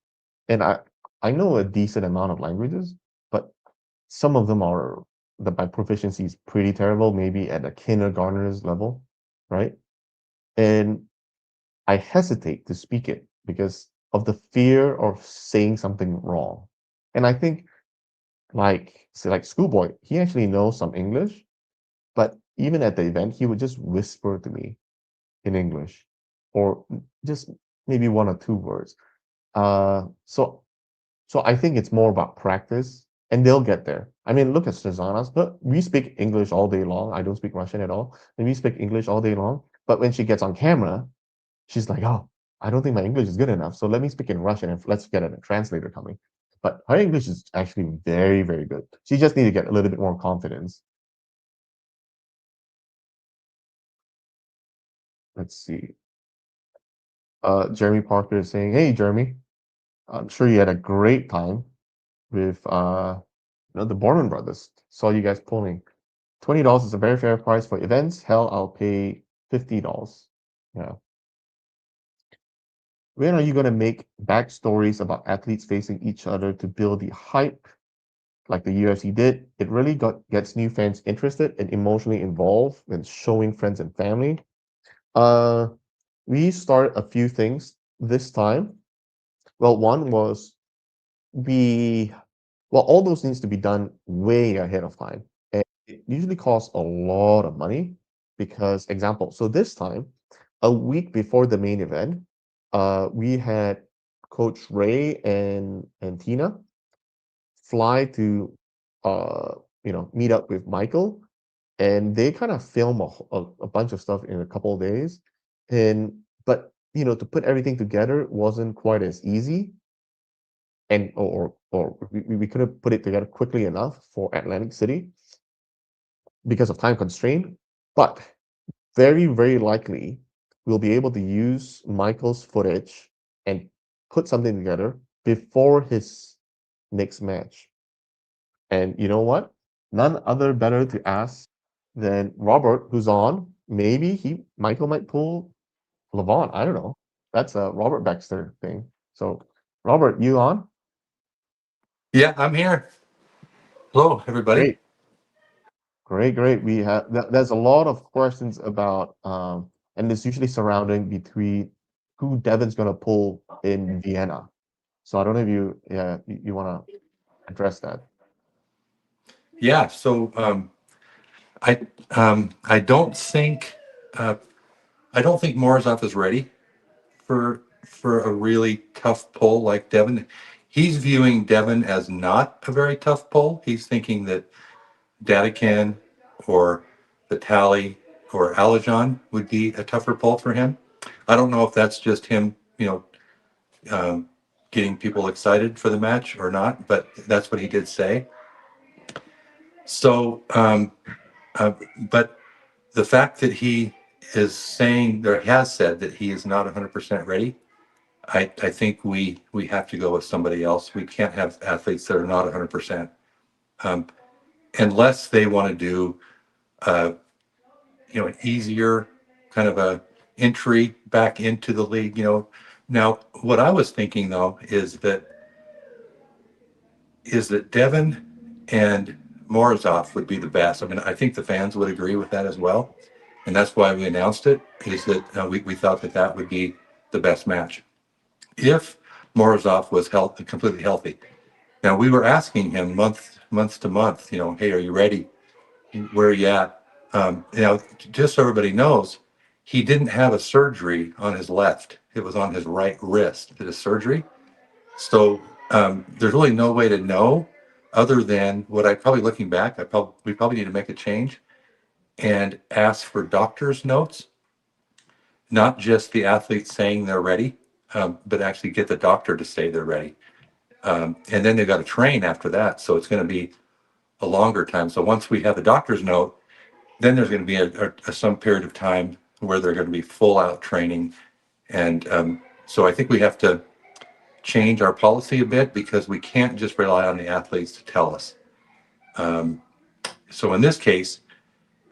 and I know a decent amount of languages, but some of them are my proficiency is pretty terrible, maybe at a kindergartner's level, right? And I hesitate to speak it because of the fear of saying something wrong. And I think like Schoolboy, he actually knows some English, but even at the event, he would just whisper to me in English, or just maybe one or two words. So I think it's more about practice, and they'll get there. I mean, look at Susanna's. But we speak English all day long. I don't speak Russian at all, and we speak English all day long. But when she gets on camera, she's like, "Oh, I don't think my English is good enough. So let me speak in Russian and let's get a translator coming." But her English is actually very, very good. She just need to get a little bit more confidence. Let's see. Jeremy Parker is saying, "Hey, Jeremy, I'm sure you had a great time with the Borman brothers. Saw you guys pulling. $20 is a very fair price for events. Hell, I'll pay $50. Yeah. When are you gonna make backstories about athletes facing each other to build the hype like the UFC did? It really gets new fans interested and emotionally involved when showing friends and family. Uh, we started a few things this time. Well, one was we well, all those needs to be done way ahead of time. And it usually costs a lot of money because, example, so this time, a week before the main event, we had Coach Ray and Tina fly to, uh, meet up with Michael, and they kind of film a bunch of stuff in a couple of days, but to put everything together wasn't quite as easy, and or we couldn't put it together quickly enough for Atlantic City because of time constraint. But very, very likely we'll be able to use Michael's footage and put something together before his next match. And you know what? None other better to ask than Robert, who's on. Maybe Michael might pull Levon. I don't know. That's a Robert Baxter thing. So, Robert, you on? Yeah, I'm here. Hello, everybody. Great. Great, great. We have there's a lot of questions about and it's usually surrounding between who Devin's gonna pull in Vienna. So I don't know if you wanna address that. Yeah. So I don't think Morozov is ready for a really tough pull like Devin. He's viewing Devin as not a very tough pull. He's thinking that Dadican or Vitali or Alajon would be a tougher pull for him. I don't know if that's just him, getting people excited for the match or not, but that's what he did say. So, but the fact that he is saying or has said that he is not 100% ready, I think we have to go with somebody else. We can't have athletes that are not 100%, unless they want to do, an easier kind of a entry back into the league. Now what I was thinking though is that Devin and Morozov would be the best. I mean, I think the fans would agree with that as well, and that's why we announced it. Is that we thought that would be the best match if Morozov was completely healthy. Now we were asking him month to month, hey, are you ready? Where are you at? Just so everybody knows, he didn't have a surgery on his left. It was on his right wrist, did a surgery. So there's really no way to know other than what looking back, we probably need to make a change and ask for doctor's notes, not just the athletes saying they're ready, but actually get the doctor to say they're ready. And then they've got to train after that. So it's going to be a longer time. So once we have the doctor's note, then there's going to be some period of time where they're going to be full out training. And so I think we have to change our policy a bit because we can't just rely on the athletes to tell us. So in this case,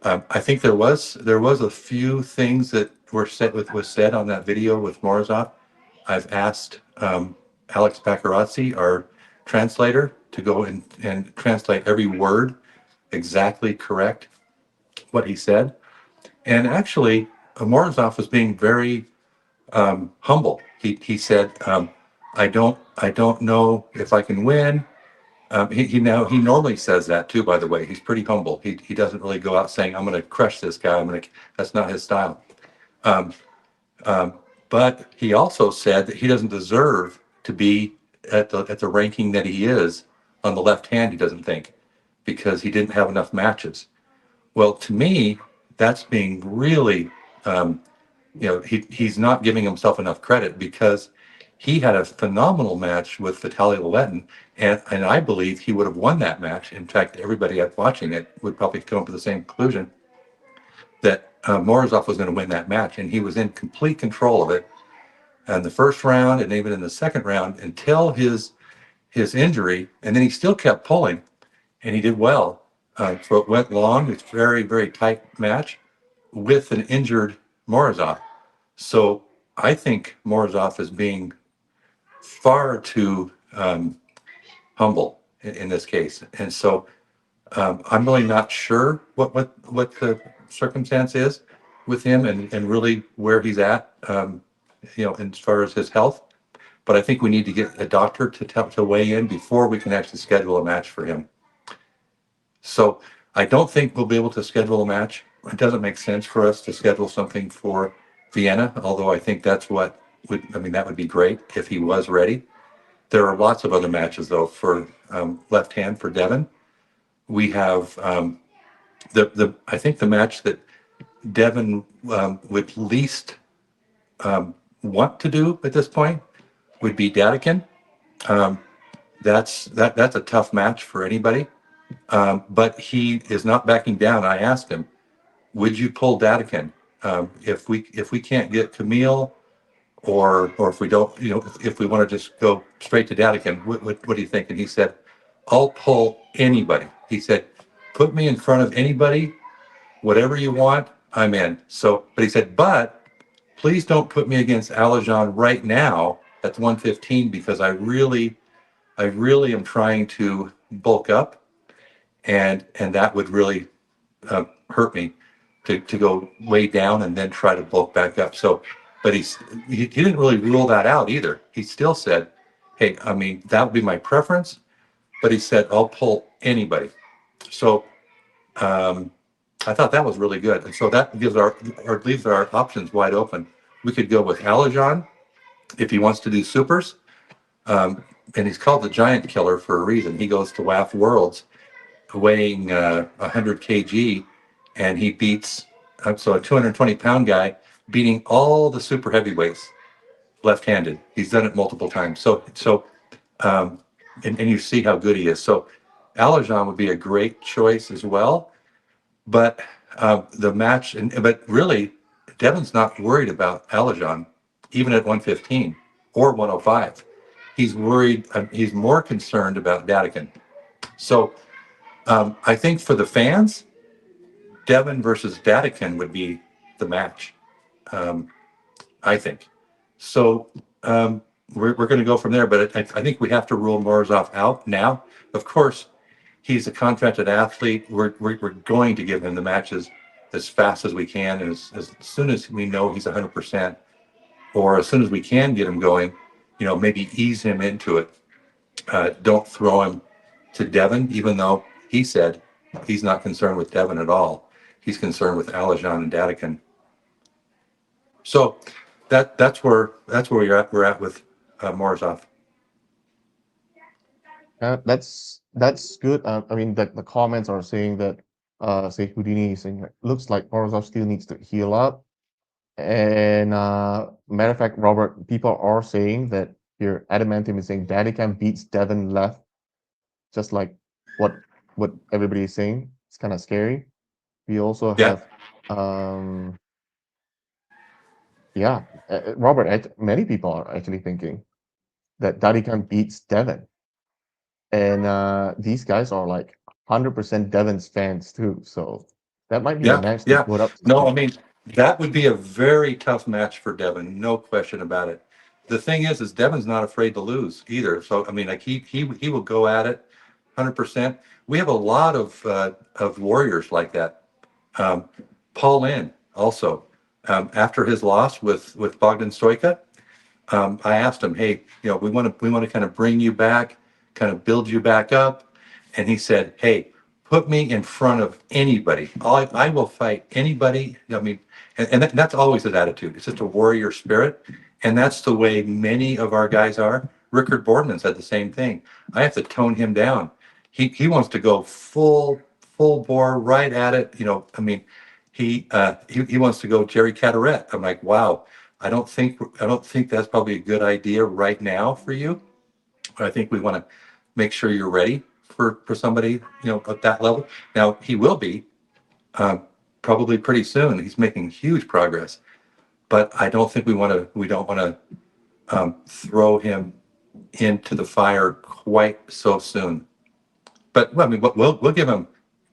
I think there was a few things that was said on that video with Morozov. I've asked Alex Baccarazzi, our translator, to go and translate every word exactly correct what he said. And actually, Morozov was being very humble. He said, I don't know if I can win. He normally says that too, by the way. He's pretty humble. He doesn't really go out saying, I'm going to crush this guy. That's not his style. But he also said that he doesn't deserve to be at the ranking that he is on the left hand, he doesn't think, because he didn't have enough matches. Well, to me, that's being really, he's not giving himself enough credit because he had a phenomenal match with Vitaly Levitin, and I believe he would have won that match. In fact, everybody watching it would probably come up with the same conclusion that Morozov was going to win that match, and he was in complete control of it in the first round and even in the second round until his injury, and then he still kept pulling, and he did well. So it went long. It's very, very tight match with an injured Morozov. So I think Morozov is being far too humble in this case, and so I'm really not sure what the circumstance is with him and really where he's at, as far as his health. But I think we need to get a doctor to weigh in before we can actually schedule a match for him. So I don't think we'll be able to schedule a match. It doesn't make sense for us to schedule something for Vienna, although I think that would be great if he was ready. There are lots of other matches though for left hand for Devin. We have I think the match that Devin would least want to do at this point would be Dadican. That's a tough match for anybody. But he is not backing down. I asked him, would you pull Dadican? If we can't get Camille, or if we don't, if we want to just go straight to Dadican, what do you think? And he said, I'll pull anybody. He said, put me in front of anybody, whatever you want, I'm in. So, but he said, but please don't put me against Alajon right now at 115 because I really am trying to bulk up, and that would really hurt me to go way down and then try to bulk back up. So, but he didn't really rule that out either. He still said, hey, I mean, that would be my preference, but he said, I'll pull anybody. So I thought that was really good. And so that gives or leaves our options wide open. We could go with Alajon if he wants to do supers. And he's called the giant killer for a reason. He goes to WAF Worlds weighing 100 kg, and he beats, so a 220-pound guy beating all the super heavyweights left-handed. He's done it multiple times. And you see how good he is. So Alajon would be a great choice as well. But the match, but really, Devin's not worried about Alajon, even at 115 or 105. He's worried, he's more concerned about Dadikin. So I think for the fans, Devin versus Dadikin would be the match, I think. So we're going to go from there, but I think we have to rule Morozov out now. Of course, he's a contracted athlete. We're going to give him the matches as fast as we can, and as soon as we know he's 100%, or as soon as we can get him going, maybe ease him into it. Don't throw him to Devin, even though he said he's not concerned with Devin at all. He's concerned with Alajon and Dadikin. So that's where we're at with Morozov. That's good. I mean, the comments are saying that say Houdini is saying looks like Morozov still needs to heal up. And matter of fact, Robert, people are saying that your Adamantium is saying Dadikan beats Devin left, just like what everybody is saying. It's kind of scary. We also have Robert, many people are actually thinking that Dadikan beats Devin. And these guys are like 100% Devon's fans too, so that might be a match to put up. No, I mean, that would be a very tough match for Devin, no question about it. The thing is Devon's not afraid to lose either. So I mean, like he will go at it 100%. We have a lot of warriors like that. Paul Lynn also, after his loss with Bogdan Stoika, I asked him, hey, we want to kind of bring you back, kind of build you back up. And he said, hey, put me in front of anybody. I will fight anybody. I mean, and that's always his attitude. It's just a warrior spirit. And that's the way many of our guys are. Rickard Boardman said the same thing. I have to tone him down. He wants to go full bore right at it. I mean, he wants to go Jerry Cataret. I'm like, wow. I don't think that's probably a good idea right now for you. But I think we want to make sure you're ready for somebody at that level. Now he will be probably pretty soon. He's making huge progress, but I don't think we don't want to throw him into the fire quite so soon. But I mean, we'll give him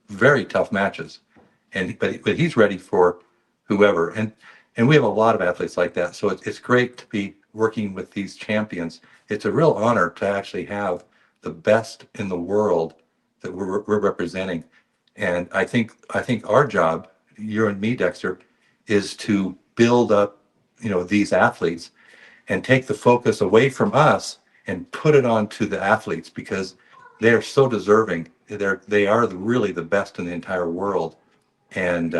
very tough matches, but he's ready for whoever. And we have a lot of athletes like that. So it's great to be working with these champions. It's a real honor to actually have the best in the world that we're representing. And I think our job, you and me, Dexter, is to build up, these athletes and take the focus away from us and put it onto the athletes, because they are so deserving. They are really the best in the entire world. And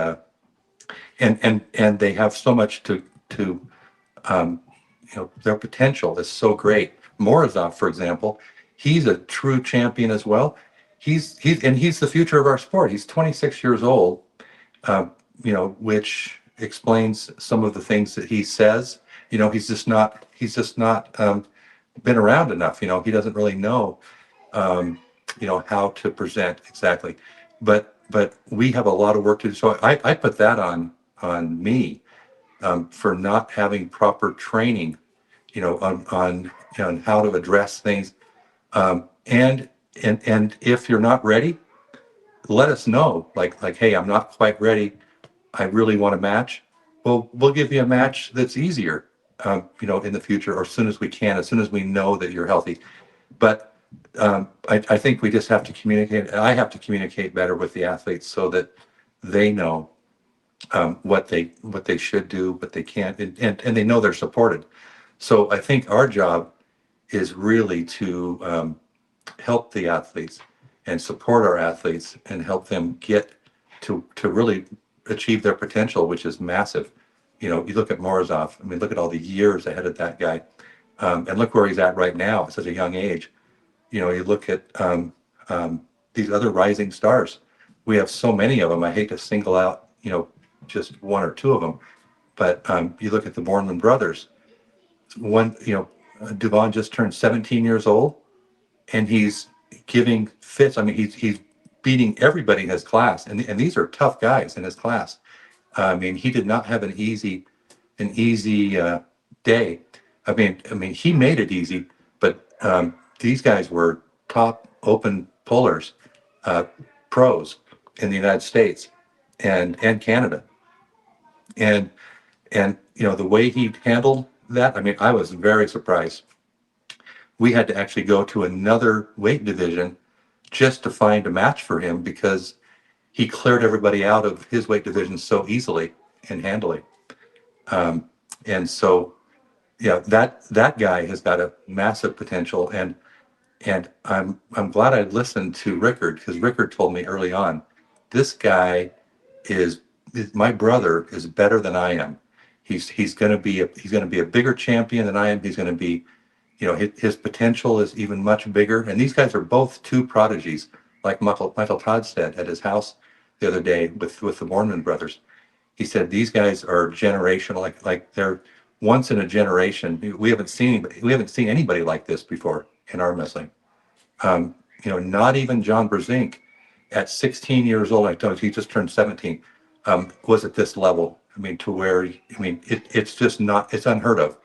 they have so much to their potential is so great. Morozov, for example, he's a true champion as well. He's the future of our sport. He's 26 years old, which explains some of the things that he says. He's just not been around enough. He doesn't really know how to present exactly. But we have a lot of work to do. So I put that on me for not having proper training, on how to address things. And if you're not ready, let us know. Like, hey, I'm not quite ready. I really want a match. Well, we'll give you a match that's easier, in the future, or as soon as we can, as soon as we know that you're healthy. But I think we just have to communicate. I have to communicate better with the athletes so that they know what they should do, what they can't, and they know they're supported. So I think our job is really to help the athletes and support our athletes and help them get to really achieve their potential, which is massive. You know, you look at Morozov. I mean, look at all the years ahead of that guy, and look where he's at right now at such a young age. You know, you look at these other rising stars. We have so many of them. I hate to single out, you know, just one or two of them, but you look at the Borman brothers. One, you know, Devon just turned 17 years old, and he's giving fits. I mean, he's beating everybody in his class, and these are tough guys in his class. I mean, he did not have an easy day. I mean, he made it easy, but these guys were top open pullers, pros in the United States and Canada, and you know the way he handled that. I mean, I was very surprised. We had to actually go to another weight division just to find a match for him because he cleared everybody out of his weight division so easily and handily. And so, yeah, that guy has got a massive potential, and I'm glad I listened to Rickard, because Rickard told me early on, this guy is my brother is better than I am. He's going to be a bigger champion than I am. He's going to be, you know, his potential is even much bigger. And these guys are both two prodigies, like Michael Todd said at his house the other day with the Borman brothers. He said these guys are generational, like they're once in a generation. We haven't seen anybody like this before in arm wrestling. You know, not even John Brzezinski at 16 years old. I told you he just turned 17. Was at this level. I mean, to where it's just not. It's unheard of.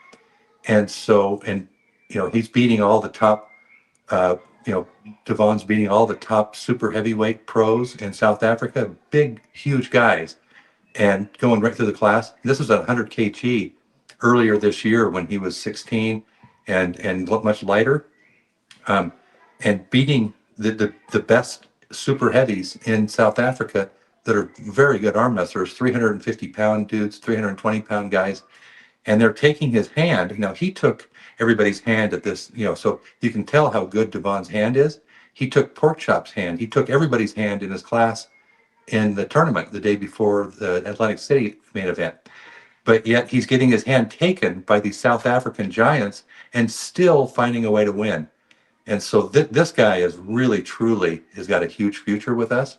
And so, and you know, he's beating all the top. You know, Devon's beating all the top super heavyweight pros in South Africa. Big, huge guys, and going right through the class. This was at 100 kg earlier this year when he was 16 and much lighter, and beating the best super heavies in South Africa that are very good arm wrestlers, 350-pound dudes, 320-pound guys, and they're taking his hand. Now, he took everybody's hand at this, you know, so you can tell how good Devon's hand is. He took Porkchop's hand. He took everybody's hand in his class in the tournament the day before the Atlantic City main event. But yet he's getting his hand taken by these South African giants and still finding a way to win. And so this guy is really, truly has got a huge future with us.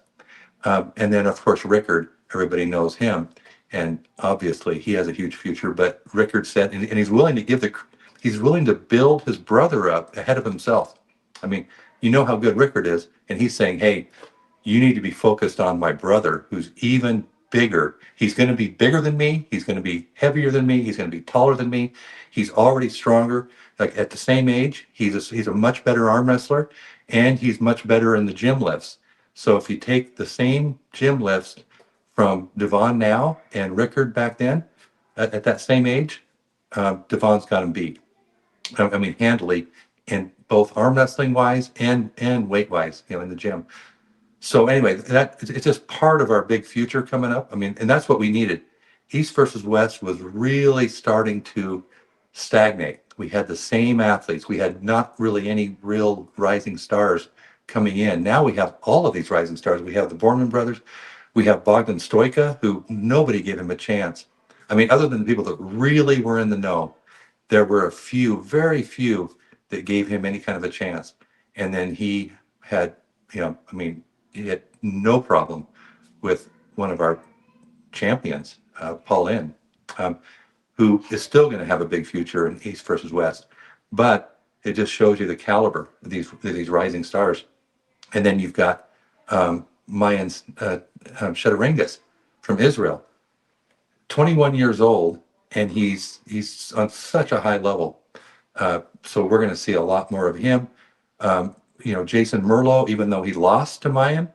And then, of course, Rickard, everybody knows him. And obviously he has a huge future. But Rickard said, and he's willing to he's willing to build his brother up ahead of himself. I mean, you know how good Rickard is. And he's saying, hey, you need to be focused on my brother, who's even bigger. He's going to be bigger than me. He's going to be heavier than me. He's going to be taller than me. He's already stronger. Like at the same age, he's a much better arm wrestler, and he's much better in the gym lifts. So if you take the same gym lifts from Devon now and Rickard back then, at that same age, Devon's got him beat. I mean, handily, in both arm wrestling wise and weight wise, you know, in the gym. So anyway, it's just part of our big future coming up. I mean, and that's what we needed. East versus West was really starting to stagnate. We had the same athletes. We had not really any real rising stars coming in. Now we have all of these rising stars. We have the Borman brothers. We have Bogdan Stoika, who nobody gave him a chance. I mean, other than the people that really were in the know, there were a few, very few, that gave him any kind of a chance. And then he had, you know, I mean, he had no problem with one of our champions, Paul Inn, who is still going to have a big future in East versus West. But it just shows you the caliber of these rising stars. And then you've got Mayan Shadaringas from Israel, 21 years old, and he's on such a high level. So we're going to see a lot more of him. You know, Jason Merlo, even though he lost to Mayan,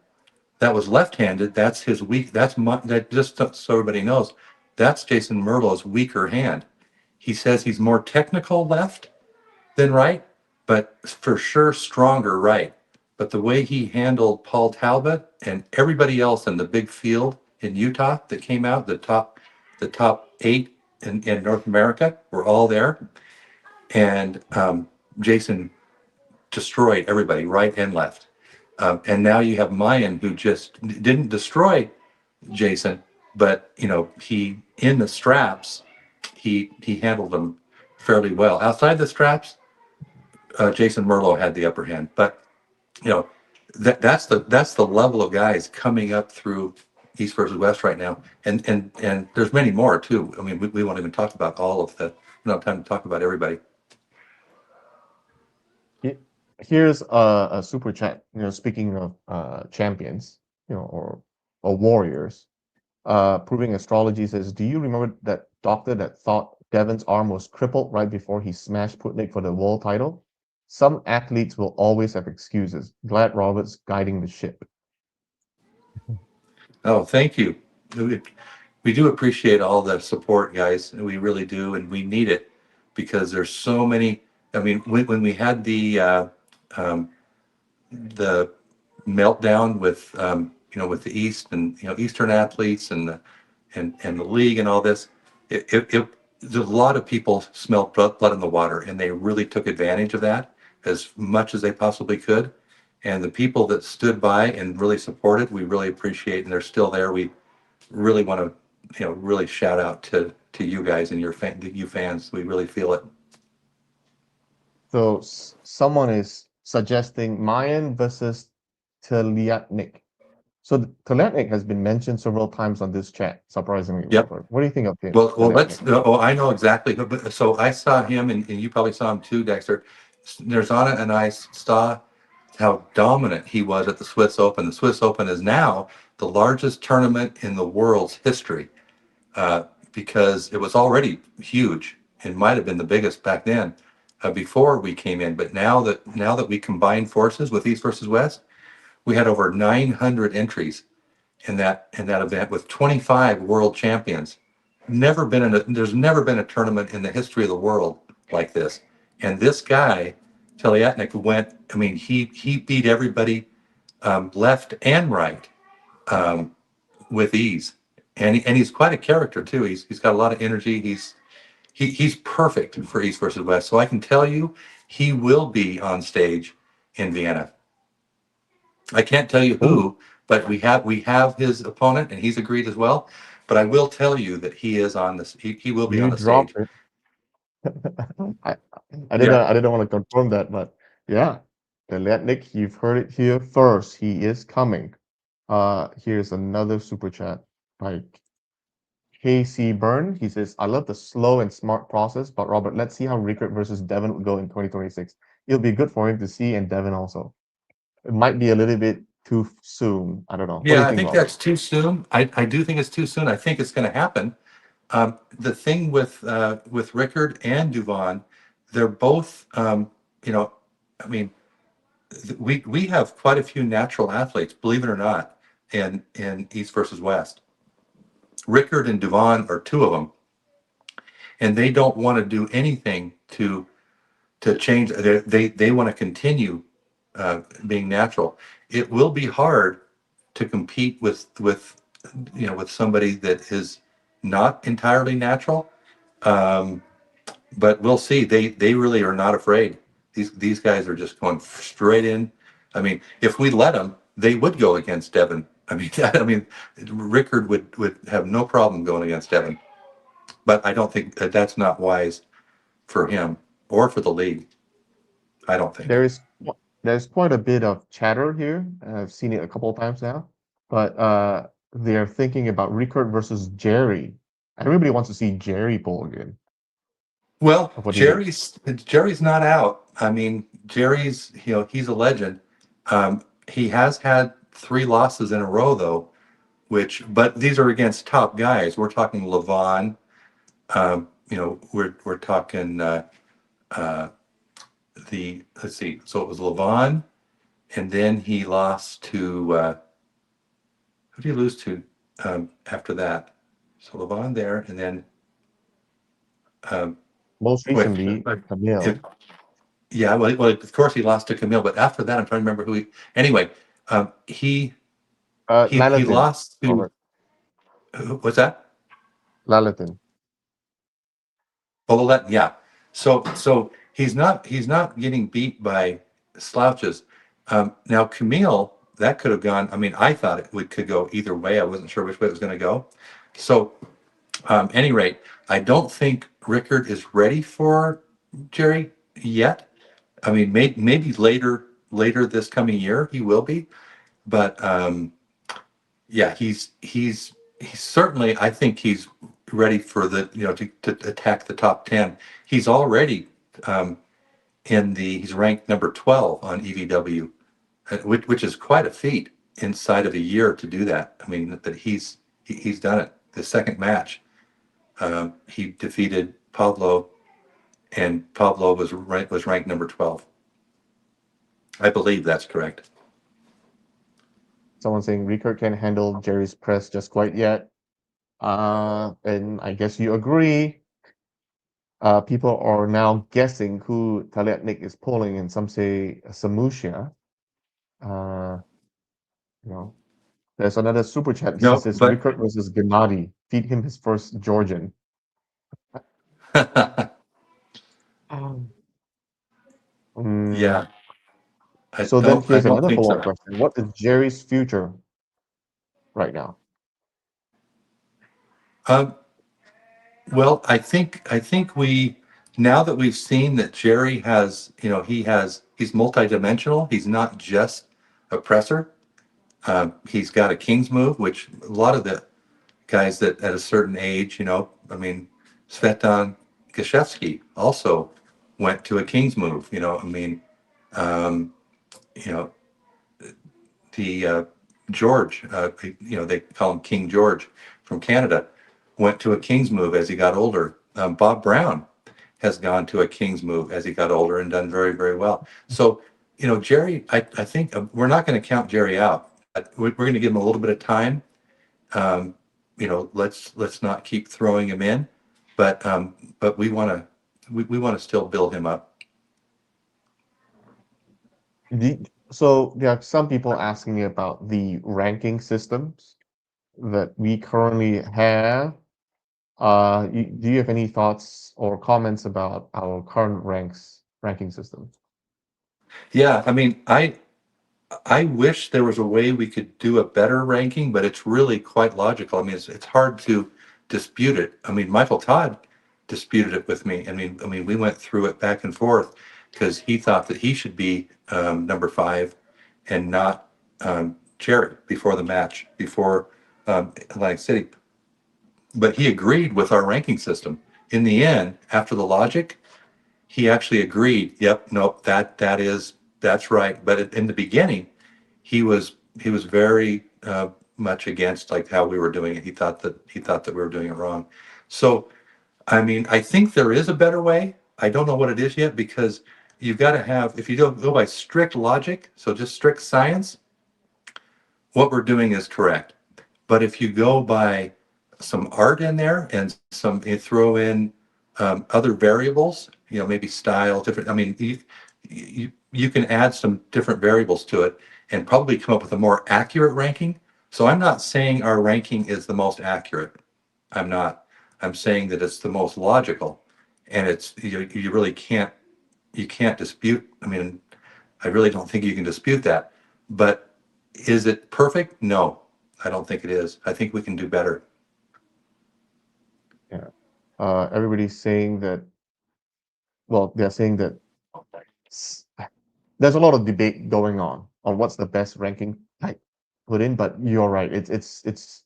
that was left-handed. That's his weak. That just so everybody knows, that's Jason Merlo's weaker hand. He says he's more technical left than right, but for sure stronger right. But the way he handled Paul Talbot and everybody else in the big field in Utah that came out, the top 8 in North America were all there, and Jason destroyed everybody right and left. And now you have Mayan, who just didn't destroy Jason, but he in the straps, he handled them fairly well. Outside the straps, Jason Merlo had the upper hand. But you know that's the level of guys coming up through East versus West right now, and there's many more too. I mean, we won't even talk about all of the. We don't have time to talk about everybody. Here's a super chat. Speaking of champions, or warriors, proving astrology says, do you remember that doctor that thought Devin's arm was crippled right before he smashed Putnik for the world title? Some athletes will always have excuses. Glad Robert's guiding the ship. Oh, thank you. We do appreciate all the support, guys. We really do, and we need it because there's so many. I mean, when we had the meltdown with with the East and Eastern athletes and the league and all this, there's a lot of people smelled blood in the water, and they really took advantage of that as much as they possibly could. And the people that stood by and really supported, we really appreciate, and they're still there. We really want to really shout out to you guys and you fans. We really feel it. So someone is suggesting Mayan versus Teliatnik. So Teliatnik has been mentioned several times on this chat, surprisingly. Yep. Robert. What do you think of him? Well, Teliatnik? I know exactly. But so I saw him, and you probably saw him too, Dexter. Nirzana and I saw how dominant he was at the Swiss Open. The Swiss Open is now the largest tournament in the world's history, because it was already huge and might have been the biggest back then, before we came in. But now that we combined forces with East versus West, we had over 900 entries in that event with 25 world champions. There's never been a tournament in the history of the world like this. And this guy, Teliatnik, he beat everybody, left and right, with ease. And he's quite a character too. He's got a lot of energy. He's perfect for East versus West. So I can tell you, he will be on stage in Vienna. I can't tell you who, but we have his opponent, and he's agreed as well. But I will tell you that he is on this. He will be on the dropped stage. it. I didn't want to confirm that, but yeah, Teliatnik, you've heard it here first. He is coming. Here's another super chat by KC Byrne. He says, I love the slow and smart process, but Robert, let's see how Rickard versus Devin would go in 2026. It'll be good for him to see, and Devin also. It might be a little bit too soon. I don't know. What do you Yeah, I think, think Robert? that's too soon. I do think it's too soon. I think it's going to happen. The thing with Rickard and Duvon, they're both, we have quite a few natural athletes, believe it or not, in East versus West. Rickard and Duvon are two of them, and they don't want to do anything to change. They want to continue being natural. It will be hard to compete with somebody that is not entirely natural, but we'll see. They really are not afraid. These guys are just going straight in. I mean, if we let them, they would go against Devin. Rickard would have no problem going against Devin, but I don't think that's not wise for him or for the league. I don't think. There's quite a bit of chatter here. I've seen it a couple of times now, but they're thinking about Rickard versus Jerry. Everybody wants to see Jerry pull again. Well, What do you think? Jerry's not out. I mean, Jerry's he's a legend. He has had 3 losses in a row though, but these are against top guys. We're talking Levon. We're talking let's see. So it was Levon, and then he lost to who did he lose to after that? So Levon there, and then Most wait, recently, Camille. yeah, well, of course he lost to Camille, but after that, I'm trying to remember who he. Anyway, he Lalatin, lost to Robert. what's that? Lalatin. Oh, yeah. So he's not getting beat by slouches. Now Camille, that could have gone. I mean, I thought could go either way. I wasn't sure which way it was going to go. So, any rate, I don't think Rickard is ready for Jerry yet. I mean, maybe later this coming year he will be, but yeah, he's certainly. I think he's ready for the to attack the top 10. He's already he's ranked number 12 on EVW, which is quite a feat inside of a year to do that. I mean that he's done it. The second match, he defeated Pablo, and Pablo was ranked number 12. I believe that's correct. Someone saying Rickard can't handle Jerry's press just quite yet. And I guess you agree. People are now guessing who Taliatnik is pulling, and some say Samusha. Uh, you know, there's another super chat. He No, says but Rickard versus Gennady. Feed him his first Georgian. Mm, yeah, I so then I here's don't another think follow-up so. question. What is Jerry's future right now? Um, well, I think now that we've seen that Jerry has, he's multidimensional. He's not just a presser. He's got a king's move, which a lot of the guys that at a certain age, I mean, Svetan Gashevsky also went to a king's move. I mean, um, you know, the George, they call him King George from Canada, went to a king's move as he got older. Bob Brown has gone to a king's move as he got older and done very, very well. So, Jerry, I think we're not going to count Jerry out. We're going to give him a little bit of time. Let's not keep throwing him in, but we want to still build him up. So there are some people asking me about the ranking systems that we currently have. Do you have any thoughts or comments about our current ranking system? Yeah, I mean, I wish there was a way we could do a better ranking, but it's really quite logical. I mean, it's hard to dispute it. I mean, Michael Todd disputed it with me. I mean, we went through it back and forth because he thought that he should be number 5 and not Jerry before the match, before Atlantic City. But he agreed with our ranking system. In the end, after the logic, he actually agreed. Yep, nope, that's right. But in the beginning, he was very much against like how we were doing it. He thought that we were doing it wrong. So I mean, I think there is a better way. I don't know what it is yet because you've got to have, if you don't go by strict logic, so just strict science, what we're doing is correct. But if you go by some art in there and you throw in other variables, maybe style, different. I mean, you can add some different variables to it and probably come up with a more accurate ranking. So I'm not saying our ranking is the most accurate. I'm not. I'm saying that it's the most logical, and it's you really can't dispute. I mean, I really don't think you can dispute that. But is it perfect? No, I don't think it is. I think we can do better. Yeah. Everybody's saying that. Well, they're saying that there's a lot of debate going on what's the best ranking type put in. But you're right. It's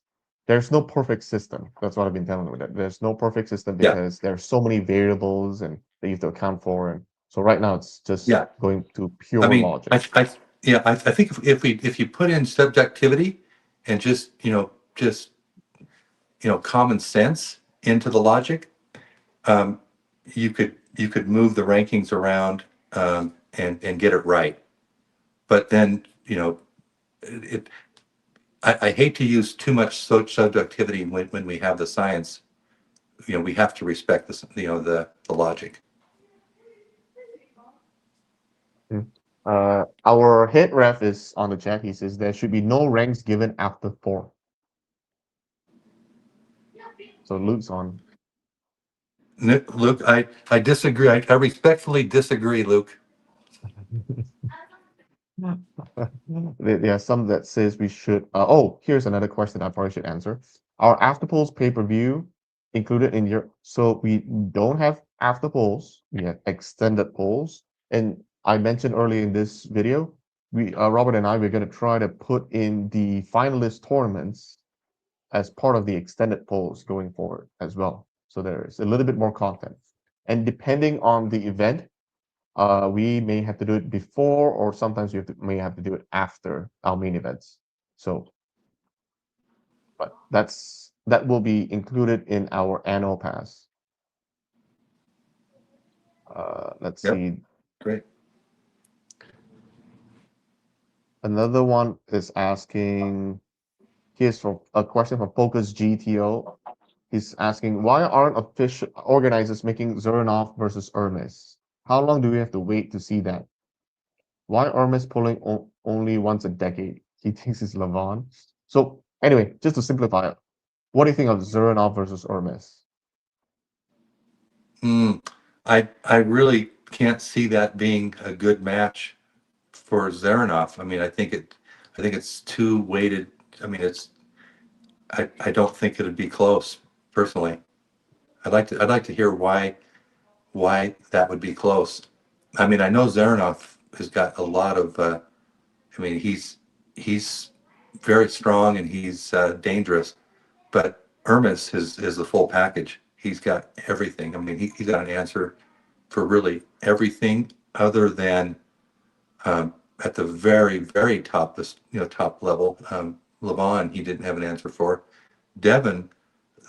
there's no perfect system. That's what I've been telling you. That there's no perfect system Yeah, because there's so many variables and that you have to account for. And so right now it's just yeah. going to I pure mean, logic. I think if you put in subjectivity and just common sense into the logic, um, you could move the rankings around and get it right. But then it I hate to use too much subjectivity when we have the science. We have to respect the logic. Mm. Our head ref is on the chat. He says there should be no ranks given after 4. So Luke's on. Luke, I disagree. I respectfully disagree, Luke. There are some that says we should. Oh, here's another question I probably should answer. Are after polls pay-per-view included in your? So we don't have after polls. We have extended polls, and I mentioned earlier in this video, Robert and I, we're going to try to put in the finalist tournaments as part of the extended polls going forward as well. So there's a little bit more content, and depending on the event, we may have to do it before, or sometimes may have to do it after our main events. So, but that will be included in our annual pass. Let's Yep. see. Great. Another one is asking. Here's from a question from Focus GTO. He's asking, why aren't official organizers making Zernov versus Hermes? How long do we have to wait to see that? Why Hermes pulling only once a decade? He thinks it's Levon. So anyway, just to simplify it, what do you think of Zernov versus Hermes? I really can't see that being a good match for Zaranov. I mean, I think it's too weighted. I mean, I don't think it'd be close personally. I'd like to hear why that would be close. I mean, I know Zaranov has got a lot of. I mean, he's very strong and he's dangerous, but Hermes is the full package. He's got everything. I mean, he's got an answer for really everything other than at the very top, this top level. Levon, he didn't have an answer for. Devin,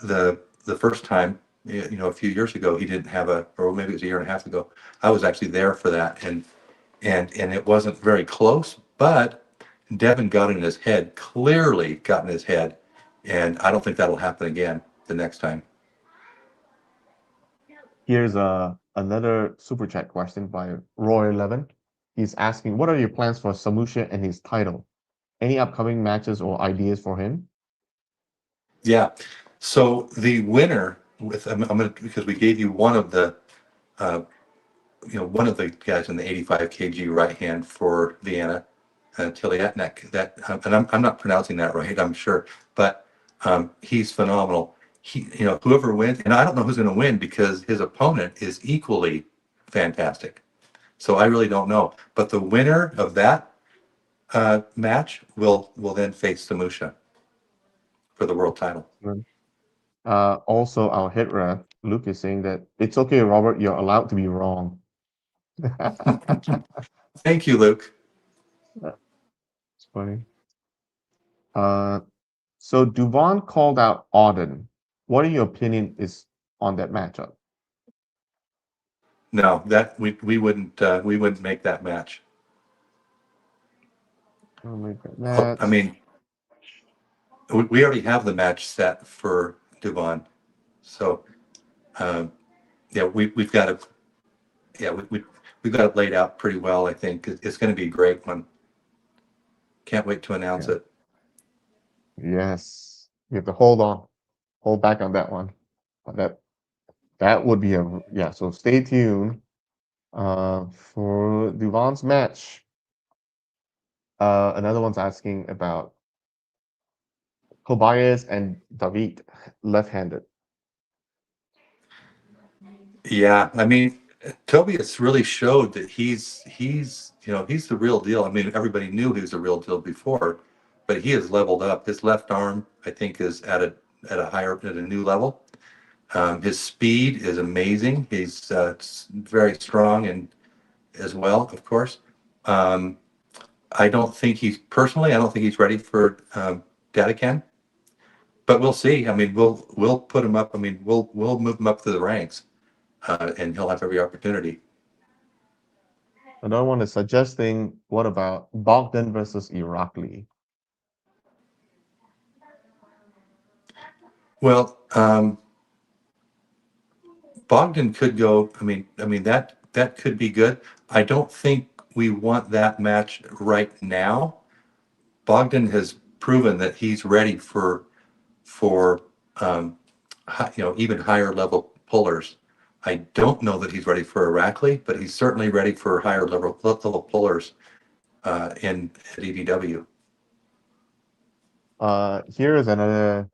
the first time, a few years ago, he didn't have or maybe it was a year and a half ago. I was actually there for that, and it wasn't very close, but Devin got in his head, clearly got in his head, and I don't think that'll happen again the next time. Here's another super chat question by Roy11. He's asking, what are your plans for Samusha and his title? Any upcoming matches or ideas for him? Yeah. So the winner I'm gonna, because we gave you one of the one of the guys in the 85 kg right hand for Vienna, Tiliatnek. That and I'm not pronouncing that right, I'm sure, but he's phenomenal. Whoever wins, and I don't know who's going to win because his opponent is equally fantastic. So I really don't know. But the winner of that match will then face Samusha for the world title. Also, our head ref, Luke, is saying that it's okay, Robert, you're allowed to be wrong. Thank you, Luke. It's funny. So Duvon called out Auden. What in your opinion is on that matchup? No, that we wouldn't make that match. Oh my God, I mean, we already have the match set for Duvon, so yeah, we've got it. Yeah, we've got it laid out pretty well. I think it's going to be a great one. Can't wait to announce it. Yes, you have to hold back on that one. But that would be so stay tuned for Duvon's match. Another one's asking about Tobias and David left-handed. Yeah, I mean, Tobias really showed that he's the real deal. I mean, everybody knew he was the real deal before, but he has leveled up. His left arm, I think, is at a new level. His speed is amazing. He's very strong and as well, of course. I don't think he's ready for Datacan, but we'll see. I mean, we'll put him up. I mean, we'll move him up to the ranks, and he'll have every opportunity. Another one is suggesting, what about Bogdan versus Irakli? Well, Bogdan could go. I mean that could be good. I don't think we want that match right now. Bogdan has proven that he's ready for um, even higher level pullers. I don't know that he's ready for Irakli, but he's certainly ready for higher level pullers. at EVW. Here is another.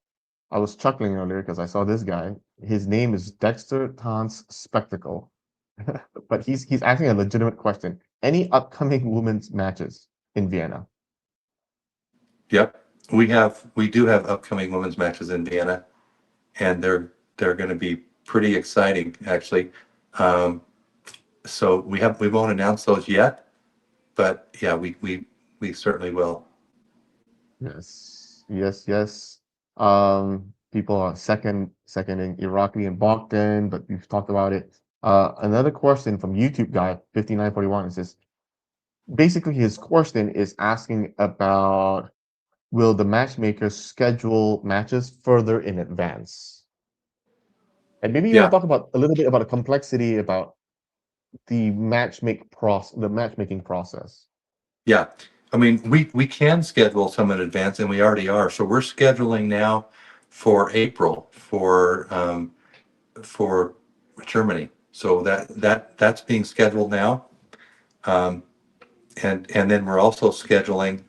I was chuckling earlier because I saw this guy. His name is Dexter Tan's Spectacle, but he's asking a legitimate question. Any upcoming women's matches in Vienna? Yep, we do have upcoming women's matches in Vienna, and they're going to be pretty exciting, actually. Um, so we won't announce those yet, but yeah, we certainly will. Yes, yes, yes. People are seconding Iraqi and Bogdan, but we've talked about it. Another question from YouTube guy 5941 is this. Basically, his question is asking about will the matchmakers schedule matches further in advance? And maybe you want Yeah, to talk about a little bit about the complexity about the matchmaking process. yeah. I mean, we can schedule some in advance, and we already are. So we're scheduling now for April for Germany. So that's being scheduled now. Um, and then we're also scheduling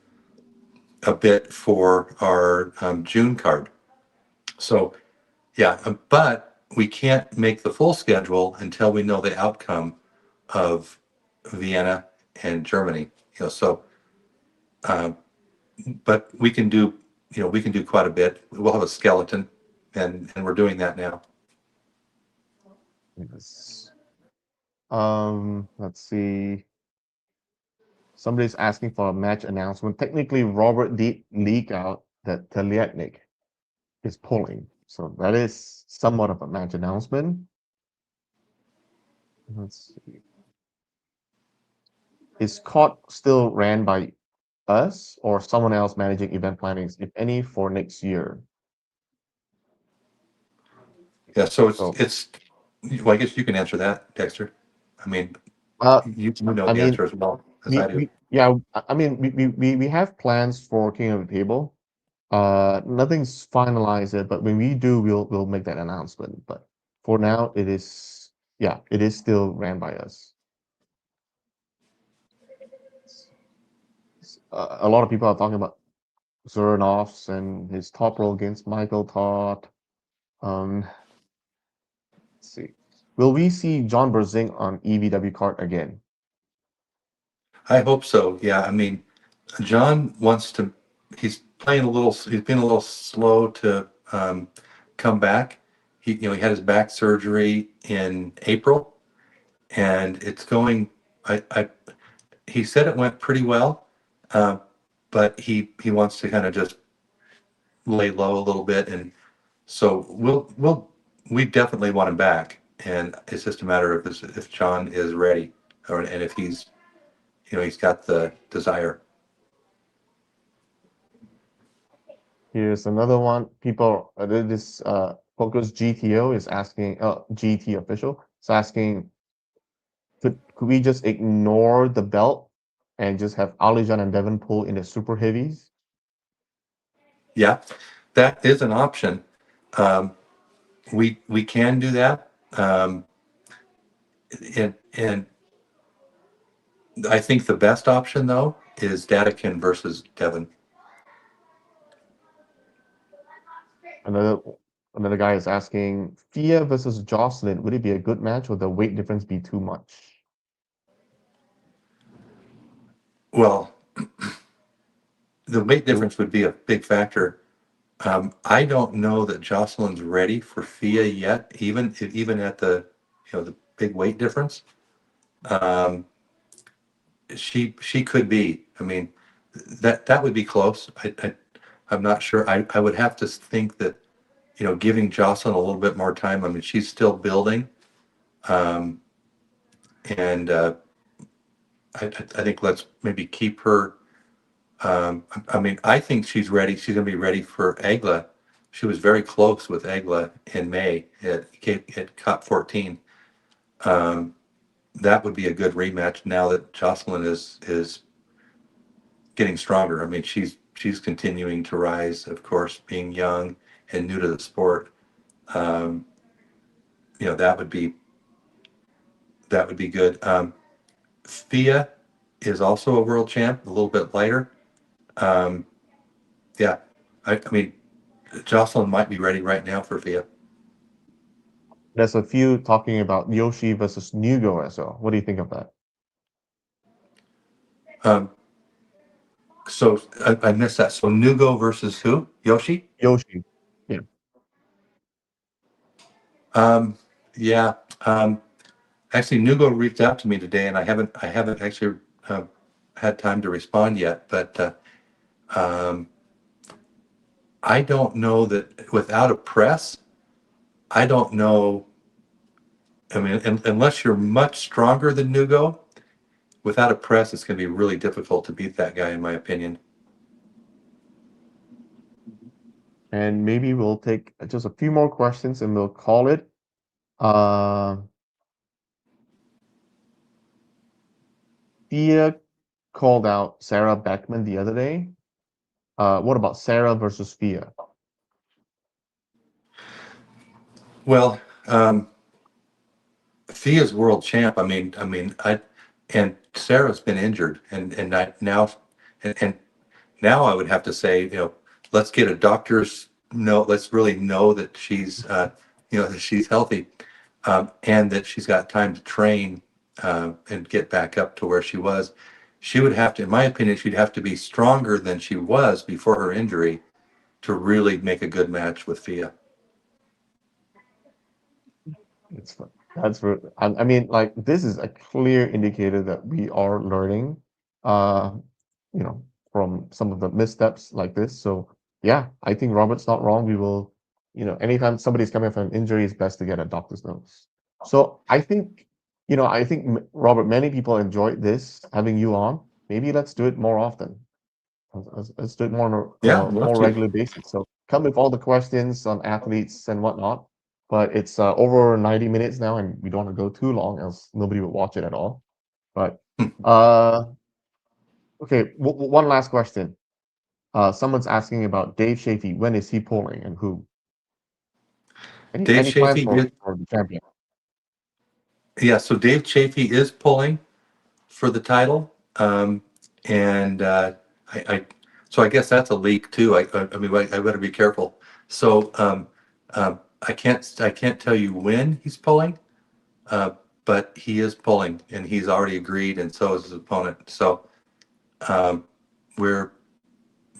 a bit for our June card. So yeah, but we can't make the full schedule until we know the outcome of Vienna and Germany. So uh, but we can do quite a bit. We'll have a skeleton, and we're doing that now. Yes. Let's see. Somebody's asking for a match announcement. Technically, Robert did leak out that Teliatnik is pulling. So that is somewhat of a match announcement. Let's see. Is COD still ran by us or someone else managing event plannings, if any, for next year? Yeah, so So, well, I guess you can answer that, Dexter. I mean, uh, you know I the mean, answer as well as I do. yeah, I mean, we have plans for King of the Table. Nothing's finalized yet, but when we do, we'll make that announcement. But for now, it is still ran by us. A lot of people are talking about Zuranovs and his top roll against Michael Todd. Let's see. Will we see John Berzing on EVW card again? I hope so. Yeah, I mean, John wants to. He's playing a little. He's been a little slow to come back. He had his back surgery in April, and it's going. He said it went pretty well, uh, but he wants to kind of just lay low a little bit, and so we definitely want him back, and it's just a matter of if John is ready, and if he's got the desire. Here's another one. People, this Focus GTO is asking, GT official is asking, could we just ignore the belt and just have Alijan and Devon pull in the super heavies? Yeah, that is an option. Um, we can do that, and I think the best option though is Datakin versus Devon. Another another guy is asking, Fia versus Jocelyn, would it be a good match or the weight difference be too much? Well, the weight It- difference would be a big factor. I don't know that Jocelyn's ready for FIA yet, even at the big weight difference. Um, she could be. I mean, that would be close. I'm not sure. I would have to think that giving Jocelyn a little bit more time. I mean, she's still building, um, and I think let's maybe keep her. I mean, I think she's ready. She's going to be ready for Egla. She was very close with Egla in May at Cup 14. Um, that would be a good rematch now that Jocelyn is getting stronger. I mean, she's continuing to rise, of course, being young and new to the sport. Um, that would be good. Thea, is also a world champ, a little bit lighter. Yeah, I mean, Jocelyn might be ready right now for Fia. There's a few talking about Yoshi versus Nugo as well. What do you think of that? So I missed that. So Nugo versus who? Yoshi? Yoshi. Yeah. Yeah. Actually, Nugo reached out to me today, and I haven't actually had time to respond yet. But I don't know that without a press, I don't know. I mean, unless you're much stronger than Nugo, without a press, it's going to be really difficult to beat that guy, in my opinion. And maybe we'll take just a few more questions and we'll call it. Thea called out Sarah Beckman the other day. What about Sarah versus Thea? Well, Thea's world champ. And Sarah's been injured, and now, and now I would have to say, let's get a doctor's note. Let's really know that she's, that she's healthy, and that she's got time to train and get back up to where she was. She would have to, in my opinion, she'd have to be stronger than she was before her injury to really make a good match with Thea. It's fun. That's I mean, like this is a clear indicator that we are learning, uh, from some of the missteps like this. So yeah, I think Robert's not wrong. We will, anytime somebody's coming from an injury, it's best to get a doctor's notes. So I think, Robert, many people enjoyed this having you on. Maybe let's do it more often. Let's do it more on Yeah, a love more to. regular basis. So come with all the questions on athletes and whatnot. But it's over 90 minutes now, and we don't want to go too long, else nobody will watch it at all. But okay, one last question. Someone's asking about Dave Shafee. When is he polling and who? Dave Any plans Shafee, for the champion? yeah. So Dave Chafee is pulling for the title, and so I guess that's a leak too. I mean, I better be careful. So I can't tell you when he's pulling, but he is pulling, and he's already agreed, and so is his opponent. So we're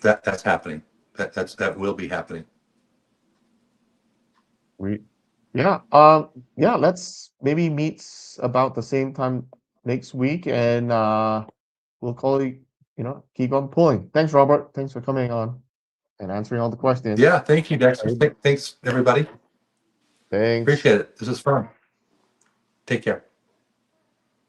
that's happening. That will be happening. We, yeah, let's maybe meet about the same time next week, and we'll call it, keep on pulling. Thanks, Robert. Thanks for coming on and answering all the questions. Yeah, thank you, Dexter. Thanks, everybody. Thanks. Appreciate it. This is fun. Take care.